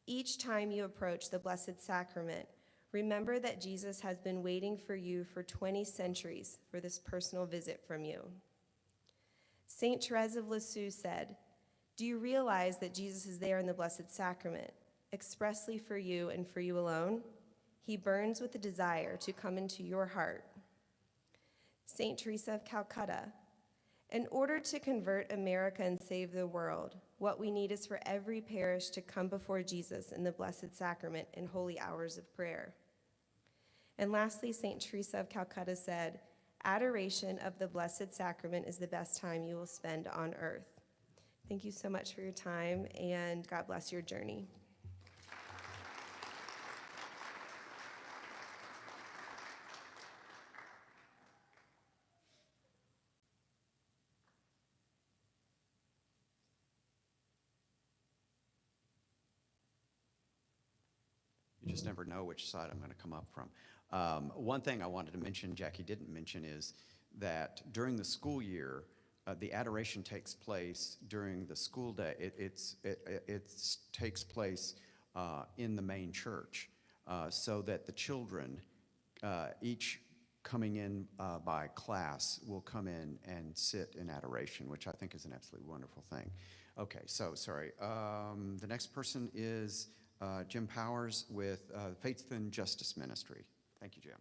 Speaker 8: "Each time you approach the Blessed Sacrament, remember that Jesus has been waiting for you for 20 centuries for this personal visit from you." St. Therese of Lisieux said, "Do you realize that Jesus is there in the Blessed Sacrament, expressly for you and for you alone? He burns with the desire to come into your heart." St. Teresa of Calcutta. In order to convert America and save the world, what we need is for every parish to come before Jesus in the Blessed Sacrament in holy hours of prayer. And lastly, St. Teresa of Calcutta said, "Adoration of the Blessed Sacrament is the best time you will spend on earth." Thank you so much for your time, and God bless your journey.
Speaker 1: You just never know which side I'm going to come up from. One thing I wanted to mention, Jackie didn't mention, is that during the school year, the adoration takes place during the school day. It takes place in the main church, so that the children, each coming in by class, will come in and sit in adoration, which I think is an absolutely wonderful thing. Okay, so sorry. The next person is Jim Powers with Faith and Justice Ministry. Thank you, Jim.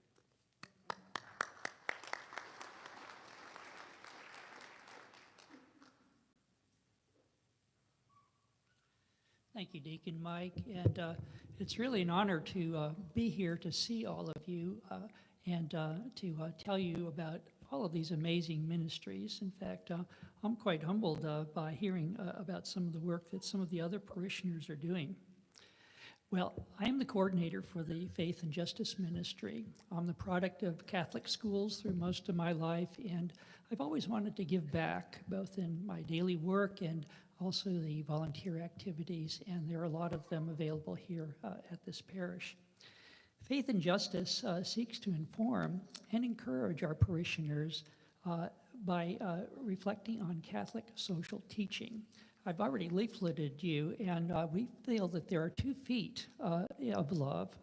Speaker 9: Thank you, Deacon Mike, and it's really an honor to be here to see all of you and to tell you about all of these amazing ministries. In fact, I'm quite humbled by hearing about some of the work that some of the other parishioners are doing. Well, I am the coordinator for the Faith and Justice Ministry. I'm the product of Catholic schools through most of my life, and I've always wanted to give back, both in my daily work and also the volunteer activities, and there are a lot of them available here at this parish. Faith and Justice seeks to inform and encourage our parishioners by reflecting on Catholic social teaching. I've already leafleted you, and we feel that there are 2 feet of love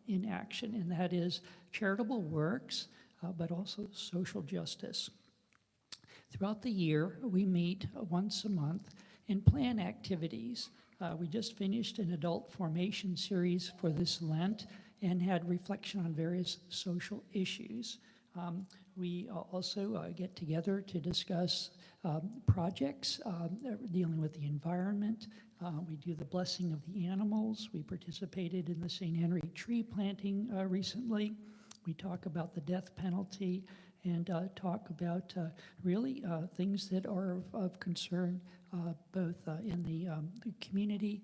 Speaker 9: in action, and that is charitable works, but also social justice. Throughout the year, we meet once a month and plan activities. We just finished an adult formation series for this Lent and had reflection on various social issues. We also get together to discuss projects dealing with the environment. We do the blessing of the animals. We participated in the St. Henry tree planting recently. We talk about the death penalty and talk about really things that are of concern both in the community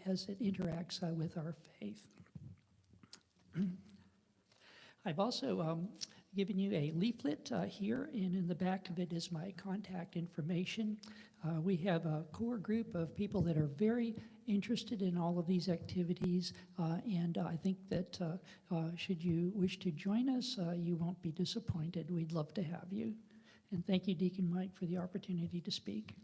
Speaker 9: as it interacts with our faith. I've also given you a leaflet here, and in the back of it is my contact information. We have a core group of people that are very interested in all of these activities, and I think that should you wish to join us, you won't be disappointed. We'd love to have you. And thank you, Deacon Mike, for the opportunity to speak.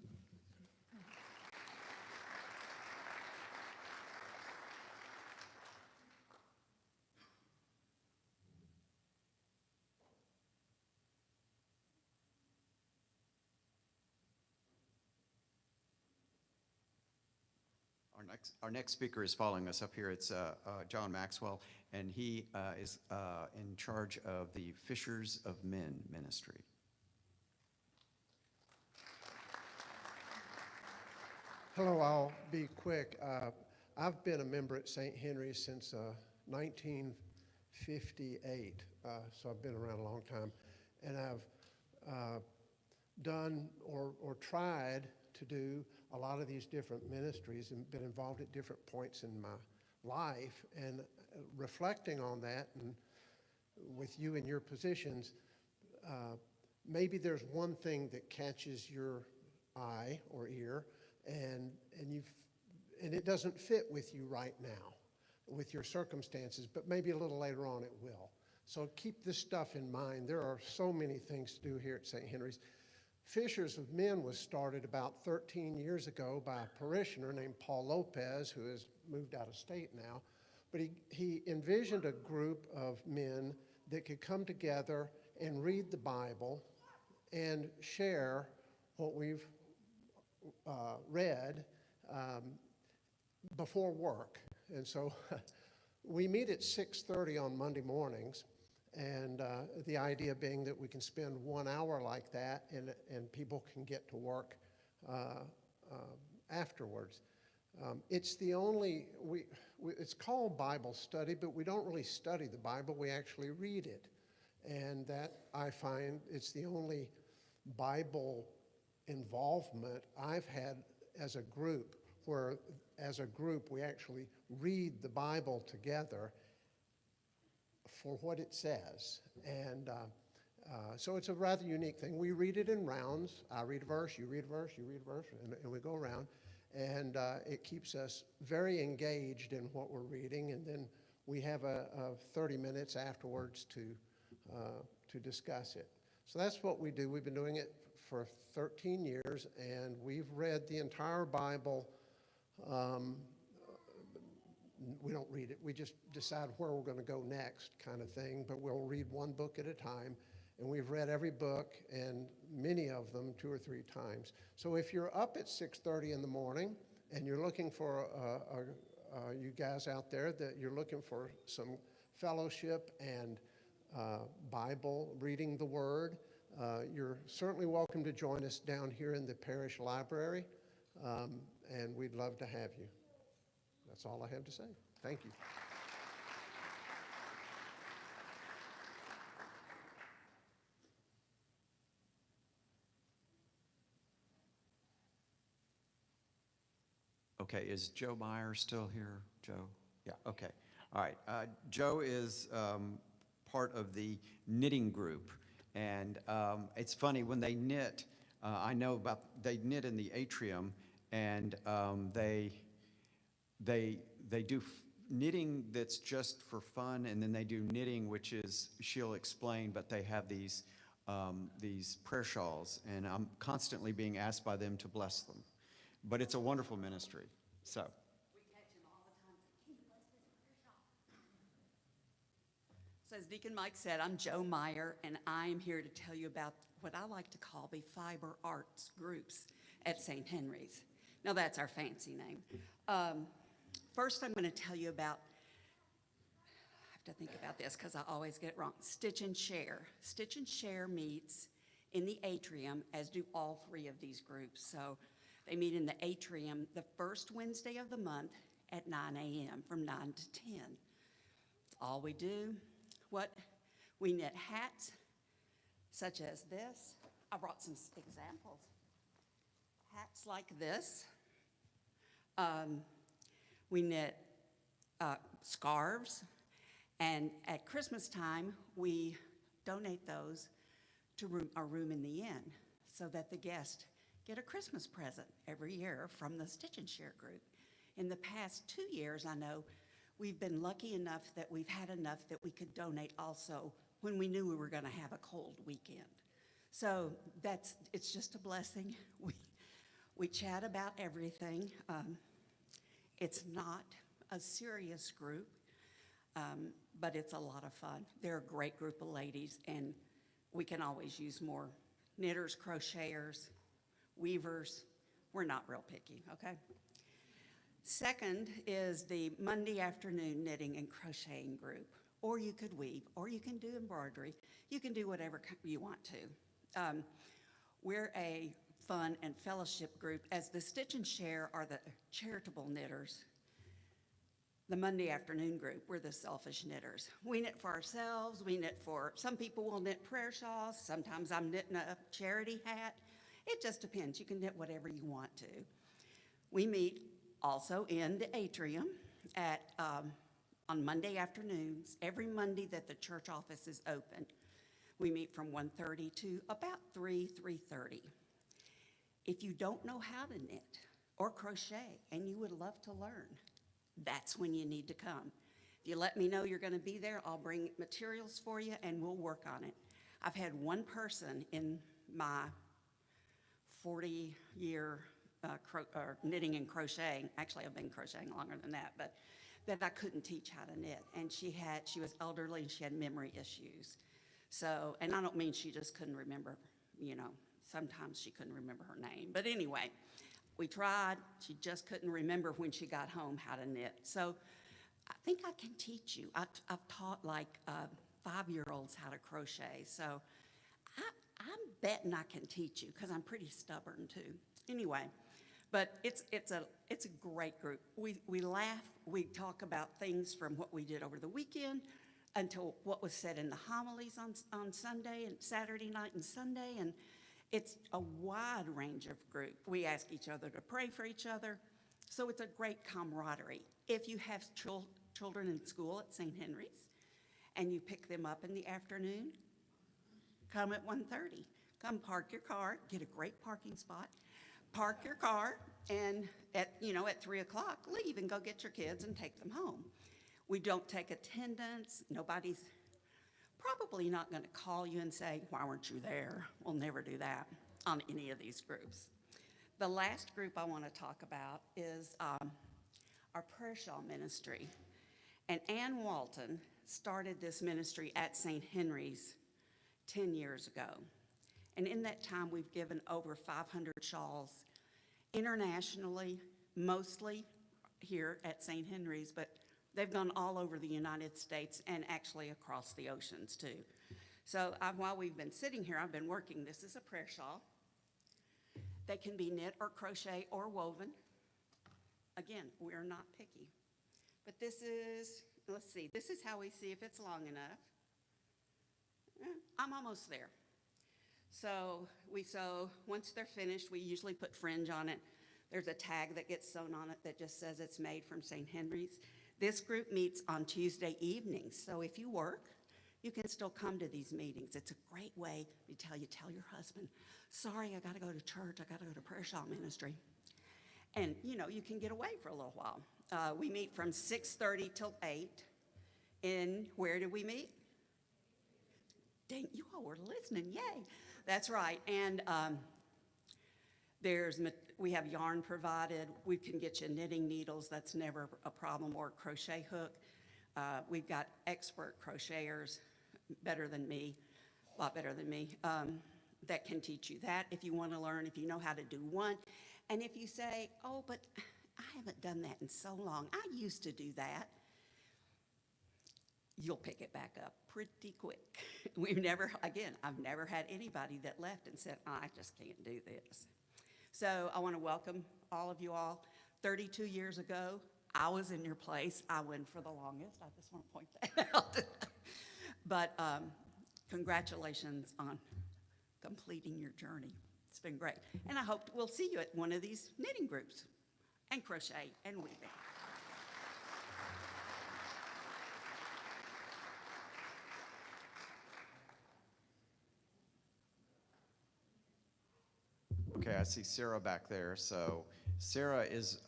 Speaker 1: Our next speaker is following us up here. It's John Maxwell, and he is in charge of the Fishers of Men ministry.
Speaker 10: Hello, I'll be quick. I've been a member at St. Henry's since 1958, so I've been around a long time. And I've done or tried to do a lot of these different ministries and been involved at different points in my life. And reflecting on that and with you in your positions, maybe there's one thing that catches your eye or ear and it doesn't fit with you right now, with your circumstances, but maybe a little later on it will. So keep this stuff in mind. There are so many things to do here at St. Henry's. Fishers of Men was started about 13 years ago by a parishioner named Paul Lopez, who has moved out of state now. But he envisioned a group of men that could come together and read the Bible and share what we've read before work. And so we meet at 6:30 on Monday mornings, And the idea being that we can spend 1 hour like that and people can get to work afterwards. It's the only, it's called Bible study, but we don't really study the Bible, we actually read it. And that, I find, it's the only Bible involvement I've had as a group, where as a group we actually read the Bible together for what it says. And so it's a rather unique thing. We read it in rounds. I read a verse, you read a verse, you read a verse, and we go around. And it keeps us very engaged in what we're reading. And then we have a 30 minutes afterwards to discuss it. So that's what we do. We've been doing it for 13 years, and we've read the entire Bible. We don't read it. We just decide where we're going to go next, kind of thing. But we'll read one book at a time. And we've read every book, and many of them 2 or 3 times. So if you're up at 6:30 in the morning and you're looking for, you guys out there, that you're looking for some fellowship and Bible, reading the Word, you're certainly welcome to join us down here in the parish library, and we'd love to have you. That's all I have to say. Thank you.
Speaker 1: Okay, is Joe Meyer still here? Joe? Yeah, okay. All right. Joe is part of the knitting group. And it's funny, when they knit, I know about, they knit in the atrium, and they do knitting that's just for fun, and then they do knitting, which is, she'll explain, but they have these prayer shawls, and I'm constantly being asked by them to bless them. But it's a wonderful ministry, so.
Speaker 11: So as Deacon Mike said, I'm Joe Meyer, and I am here to tell you about what I like to call the fiber arts groups at St. Henry's. Now that's our fancy name. First, I'm going to tell you about, I have to think about this because I always get it wrong, Stitch and Share. Stitch and Share meets in the atrium, as do all 3 of these groups. So they meet in the atrium the first Wednesday of the month at 9 a.m. from 9 to 10. That's all we do. We knit hats, such as this. I brought some examples. Hats like this. We knit scarves, and at Christmas time, we donate those to our room in the inn so that the guests get a Christmas present every year from the Stitch and Share group. In the past 2 years, I know, we've been lucky enough that we've had enough that we could donate also when we knew we were going to have a cold weekend. So it's just a blessing. We chat about everything. It's not a serious group, but it's a lot of fun. They're a great group of ladies, and we can always use more knitters, crocheters, weavers. We're not real picky, okay? Second is the Monday afternoon knitting and crocheting group. Or you could weave, or you can do embroidery. You can do whatever you want to. We're a fun and fellowship group, as the Stitch and Share are the charitable knitters. The Monday afternoon group, we're the selfish knitters. We knit for ourselves, we knit for, some people will knit prayer shawls, sometimes I'm knitting a charity hat. It just depends, you can knit whatever you want to. We meet also in the atrium at, on Monday afternoons, every Monday that the church office is open. We meet from 1:30 to about 3:30. If you don't know how to knit or crochet and you would love to learn, that's when you need to come. If you let me know you're going to be there, I'll bring materials for you and we'll work on it. I've had one person in my 40-year knitting and crocheting, actually I've been crocheting longer than that, but that I couldn't teach how to knit. And she was elderly and she had memory issues. So, and I don't mean she just couldn't remember, you know, sometimes she couldn't remember her name. But anyway, we tried, she just couldn't remember when she got home how to knit. So I think I can teach you. I've taught like 5-year-olds how to crochet. So I'm betting I can teach you because I'm pretty stubborn too. Anyway, but it's a great group. We laugh, we talk about things from what we did over the weekend until what was said in the homilies on Sunday and Saturday night and Sunday, and it's a wide range of group. We ask each other to pray for each other, so it's a great camaraderie. If you have children in school at St. Henry's and you pick them up in the afternoon, come at 1:30. Come park your car, get a great parking spot, park your car, and at 3 o'clock, leave and go get your kids and take them home. We don't take attendance. Nobody's probably not going to call you and say, why weren't you there? We'll never do that on any of these groups. The last group I want to talk about is our prayer shawl ministry. And Ann Walton started this ministry at St. Henry's 10 years ago. And in that time, we've given over 500 shawls internationally, mostly here at St. Henry's, but they've gone all over the United States and actually across the oceans too. So while we've been sitting here, I've been working. This is a prayer shawl. They can be knit or crochet or woven. Again, we're not picky. But this is, let's see, this is how we see if it's long enough. I'm almost there. So we sew, once they're finished, we usually put fringe on it. There's a tag that gets sewn on it that just says it's made from St. Henry's. This group meets on Tuesday evenings, so if you work, you can still come to these meetings. It's a great way to tell your husband, sorry, I gotta go to church, I gotta go to prayer shawl ministry. And you can get away for a little while. We meet from 6:30 till 8. And where do we meet? Dang, you all were listening, yay. That's right, and we have yarn provided. We can get you knitting needles, that's never a problem, or a crochet hook. We've got expert crocheters, better than me, a lot better than me, that can teach you that if you want to learn, if you know how to do one. And if you say, oh, but I haven't done that in so long, I used to do that, you'll pick it back up pretty quick. I've never had anybody that left and said, I just can't do this. So I want to welcome all of you all. 32 years ago, I was in your place. I went for the longest. I just want to point that out. But congratulations on completing your journey. It's been great. And I hope we'll see you at one of these knitting groups and crochet and weaving.
Speaker 1: Okay, I see Sarah back there. So Sarah is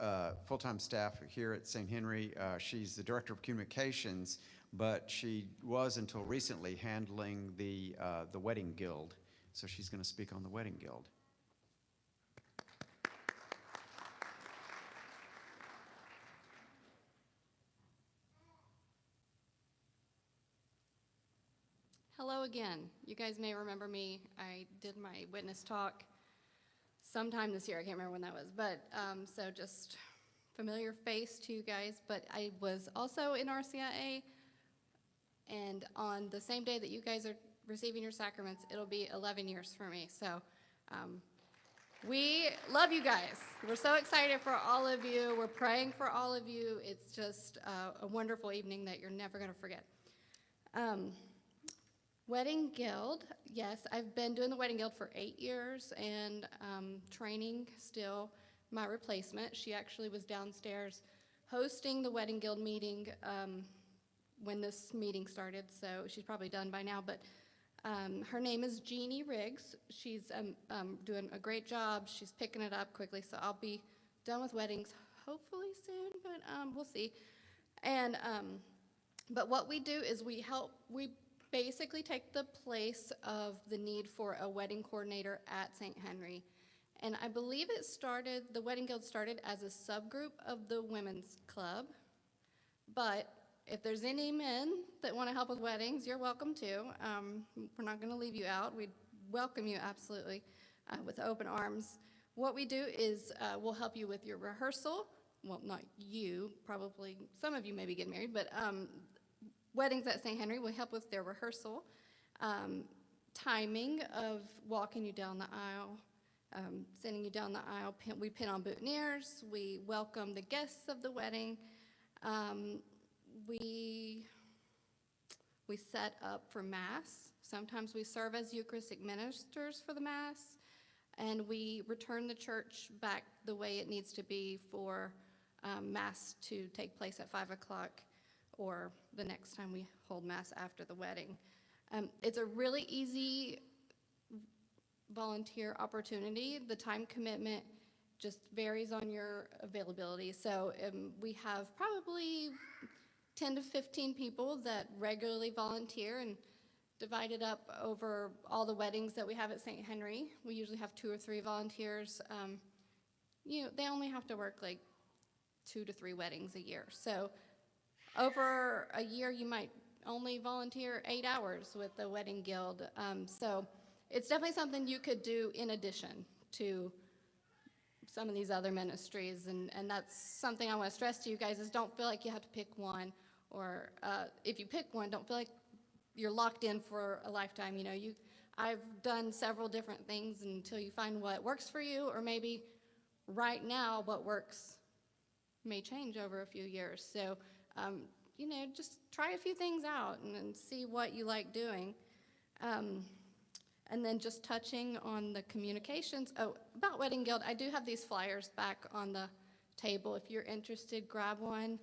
Speaker 1: full-time staff here at St. Henry. She's the Director of Communications, but she was until recently handling the Wedding Guild. So she's going to speak on the Wedding Guild.
Speaker 12: Hello again. You guys may remember me. I did my witness talk sometime this year. I can't remember when that was, but so just familiar face to you guys. But I was also in RCIA, and on the same day that you guys are receiving your sacraments, it'll be 11 years for me. So we love you guys. We're so excited for all of you. We're praying for all of you. It's just a wonderful evening that you're never going to forget. Wedding Guild, yes, I've been doing the Wedding Guild for 8 years and training still my replacement. She actually was downstairs hosting the Wedding Guild meeting when this meeting started, so she's probably done by now, but her name is Jeannie Riggs. She's doing a great job. She's picking it up quickly, so I'll be done with weddings hopefully soon, but we'll see. And but what we do is we basically take the place of the need for a wedding coordinator at St. Henry. And I believe the Wedding Guild started as a subgroup of the Women's Club. But if there's any men that want to help with weddings, you're welcome to. We're not going to leave you out. We welcome you absolutely with open arms. What we do is we'll help you with your rehearsal. Well, not you, probably some of you maybe get married, but weddings at St. Henry, we help with their rehearsal, timing of walking you down the aisle, sending you down the aisle. We pin on boutonnieres. We welcome the guests of the wedding. We set up for Mass. Sometimes we serve as Eucharistic ministers for the Mass. And we return the church back the way it needs to be for Mass to take place at 5 o'clock or the next time we hold Mass after the wedding. It's a really easy volunteer opportunity. The time commitment just varies on your availability. So we have probably 10 to 15 people that regularly volunteer and divided up over all the weddings that we have at St. Henry. We usually have 2 or 3 volunteers. They only have to work like 2 to 3 weddings a year. So over a year, you might only volunteer 8 hours with the Wedding Guild. So it's definitely something you could do in addition to some of these other ministries. And that's something I want to stress to you guys is don't feel like you have to pick one. Or if you pick one, don't feel like you're locked in for a lifetime. I've done several different things until you find what works for you, or maybe right now what works may change over a few years. So, just try a few things out and see what you like doing. And then just touching on the communications. Oh, about Wedding Guild, I do have these flyers back on the table. If you're interested, grab one.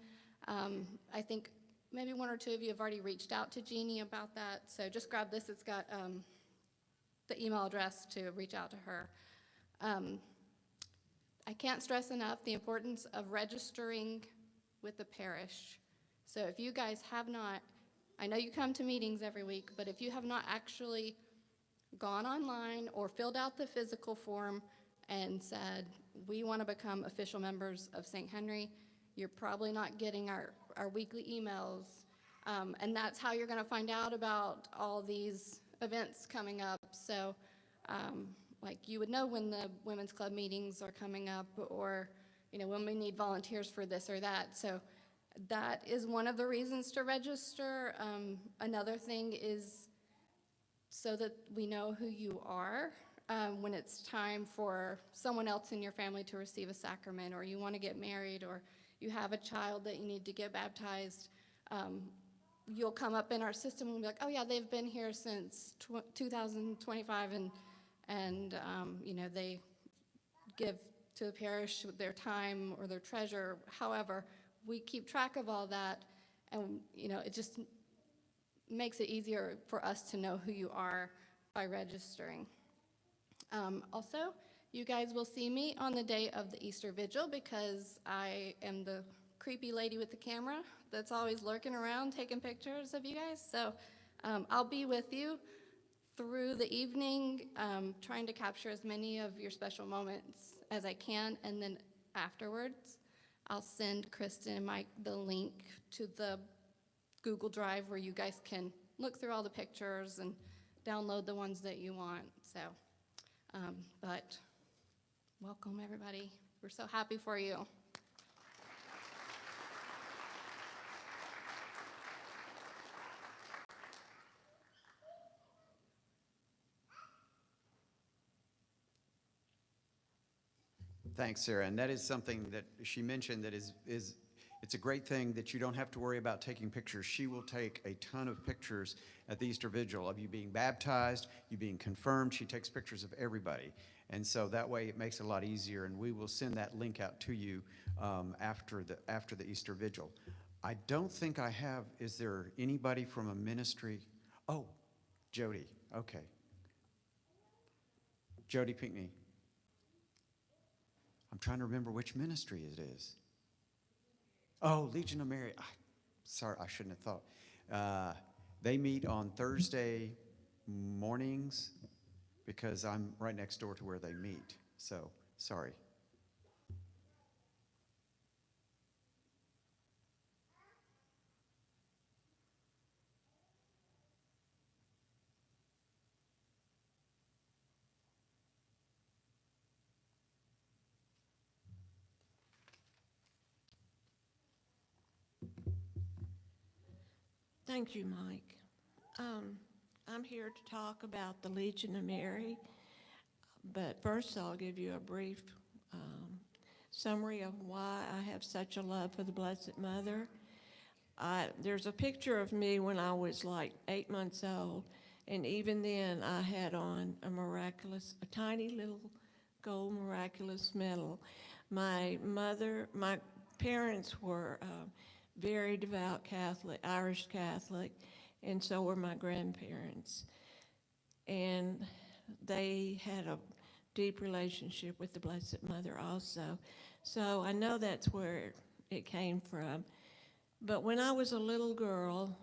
Speaker 12: I think maybe 1 or 2 of you have already reached out to Jeannie about that. So just grab this. It's got the email address to reach out to her. I can't stress enough the importance of registering with the parish. So if you guys have not, I know you come to meetings every week, but if you have not actually gone online or filled out the physical form and said, we want to become official members of St. Henry, you're probably not getting our weekly emails. And that's how you're going to find out about all these events coming up. So like you would know when the Women's Club meetings are coming up, or when we need volunteers for this or that. So that is one of the reasons to register. Another thing is so that we know who you are when it's time for someone else in your family to receive a sacrament, or you want to get married, or you have a child that you need to get baptized. You'll come up in our system and be like, oh yeah, they've been here since 2025, and they give to the parish their time or their treasure. However, we keep track of all that, and it just makes it easier for us to know who you are by registering. Also, you guys will see me on the day of the Easter Vigil, because I am the creepy lady with the camera that's always lurking around taking pictures of you guys. So I'll be with you through the evening, trying to capture as many of your special moments as I can. And then afterwards, I'll send Kristen and Mike the link to the Google Drive where you guys can look through all the pictures and download the ones that you want. So, but welcome everybody. We're so happy for you.
Speaker 1: Thanks, Sarah. And that is something that she mentioned that is it's a great thing that you don't have to worry about taking pictures. She will take a ton of pictures at the Easter Vigil of you being baptized, you being confirmed. She takes pictures of everybody. And so that way it makes it a lot easier, and we will send that link out to you after the Easter Vigil. I don't think I have, is there anybody from a ministry? Oh, Jody, okay. Jody Pinckney. I'm trying to remember which ministry it is. Oh, Legion of Mary. Sorry, I shouldn't have thought. They meet on Thursday mornings because I'm right next door to where they meet. So, sorry.
Speaker 13: Thank you, Mike. I'm here to talk about the Legion of Mary, but first I'll give you a brief summary of why I have such a love for the Blessed Mother. There's a picture of me when I was like 8 months old, and even then I had on a tiny little gold miraculous medal. My parents were very devout Catholic, Irish Catholic, and so were my grandparents. And they had a deep relationship with the Blessed Mother also. So I know that's where it came from. But when I was a little girl,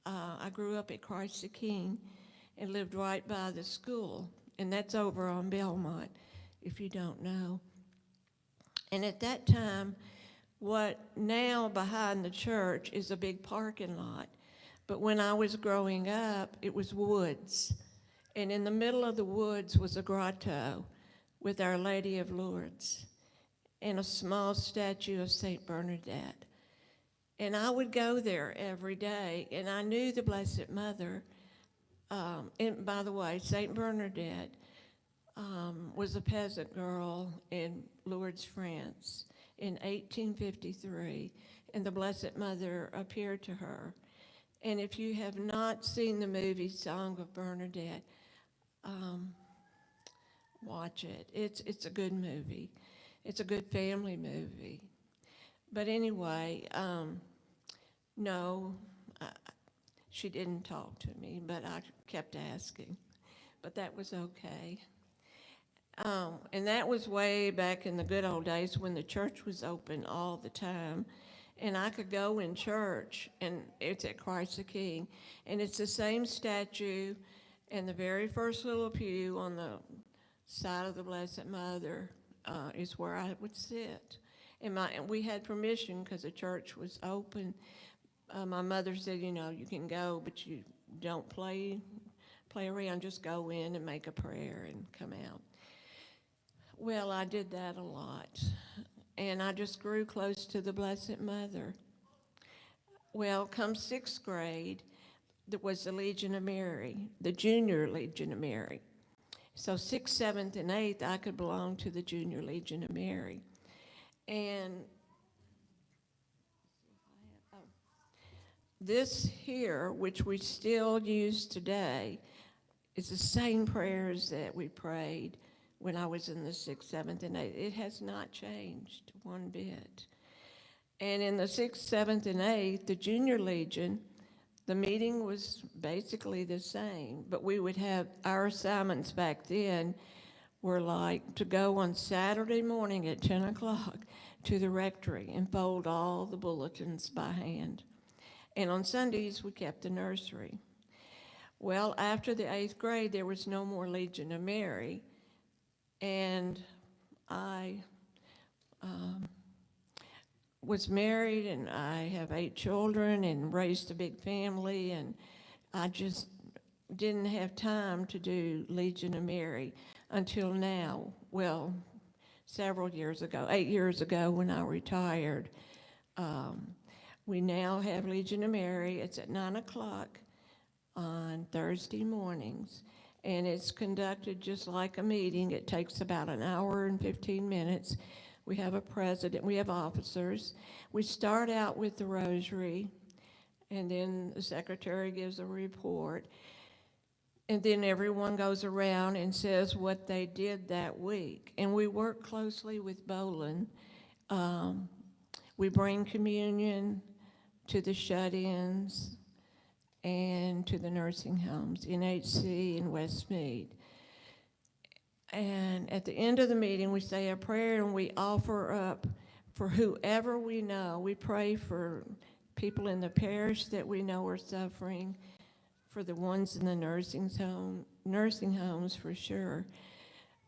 Speaker 13: I grew up at Christ the King and lived right by the school. And that's over on Belmont, if you don't know. And at that time, what now behind the church is a big parking lot. But when I was growing up, it was woods. And in the middle of the woods was a grotto with Our Lady of Lourdes and a small statue of St. Bernadette. And I would go there every day, and I knew the Blessed Mother. And by the way, St. Bernadette was a peasant girl in Lourdes, France in 1853, and the Blessed Mother appeared to her. And if you have not seen the movie Song of Bernadette, watch it. It's a good movie. It's a good family movie. But anyway, no, she didn't talk to me, but I kept asking. But that was okay. And that was way back in the good old days when the church was open all the time. And I could go in church, and it's at Christ the King. And it's the same statue, and the very first little pew on the side of the Blessed Mother is where I would sit. And we had permission because the church was open. My mother said, you know, you can go, but you don't play around. Just go in and make a prayer and come out. Well, I did that a lot. And I just grew close to the Blessed Mother. Well, come 6th grade, there was the Legion of Mary, the Junior Legion of Mary. So 6th, 7th, and 8th, I could belong to the Junior Legion of Mary. And this here, which we still use today, is the same prayers that we prayed when I was in the 6th, 7th, and 8th. It has not changed one bit. And in the 6th, 7th, and 8th, the Junior Legion, the meeting was basically the same, but we would have our assignments back then were like to go on Saturday morning at 10 o'clock to the rectory and fold all the bulletins by hand. And on Sundays, we kept the nursery. Well, after the 8th grade, there was no more Legion of Mary. And I was married, and I have 8 children and raised a big family, and I just didn't have time to do Legion of Mary until now. Well, several years ago, 8 years ago when I retired. We now have Legion of Mary. It's at 9 o'clock on Thursday mornings. And it's conducted just like a meeting. It takes about an hour and 15 minutes. We have a president, we have officers. We start out with the rosary, and then the secretary gives a report. And then everyone goes around and says what they did that week. And we work closely with Bolin. We bring communion to the shut-ins and to the nursing homes, NHC and Westmead. And at the end of the meeting, we say a prayer and we offer up for whoever we know. We pray for people in the parish that we know are suffering, for the ones in the nursing homes for sure.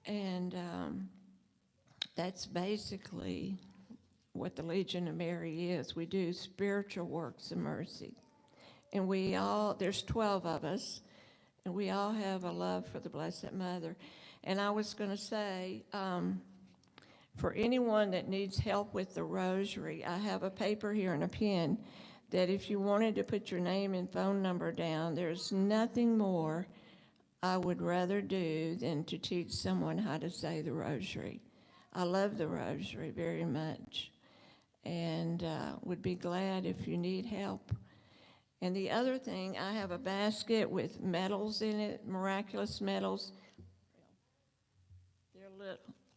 Speaker 13: And that's basically what the Legion of Mary is. We do spiritual works of mercy. And we all, there's 12 of us, and we all have a love for the Blessed Mother. And I was going to say, for anyone that needs help with the rosary, I have a paper here and a pen that if you wanted to put your name and phone number down, there's nothing more I would rather do than to teach someone how to say the rosary. I love the rosary very much, and would be glad if you need help. And the other thing, I have a basket with medals in it, miraculous medals.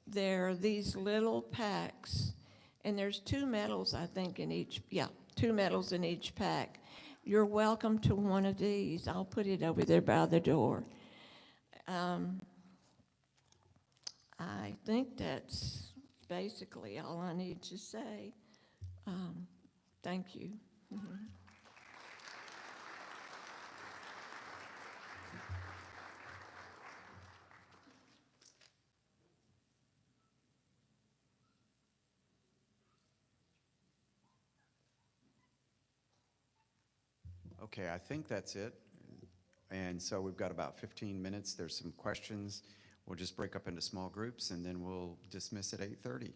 Speaker 13: They're these little packs, and there's 2 medals, I think, in each, 2 medals in each pack. You're welcome to one of these. I'll put it over there by the door. I think that's basically all I need to say. Thank you.
Speaker 1: Okay, I think that's it. And so we've got about 15 minutes. There's some questions. We'll just break up into small groups, and then we'll dismiss at 8:30.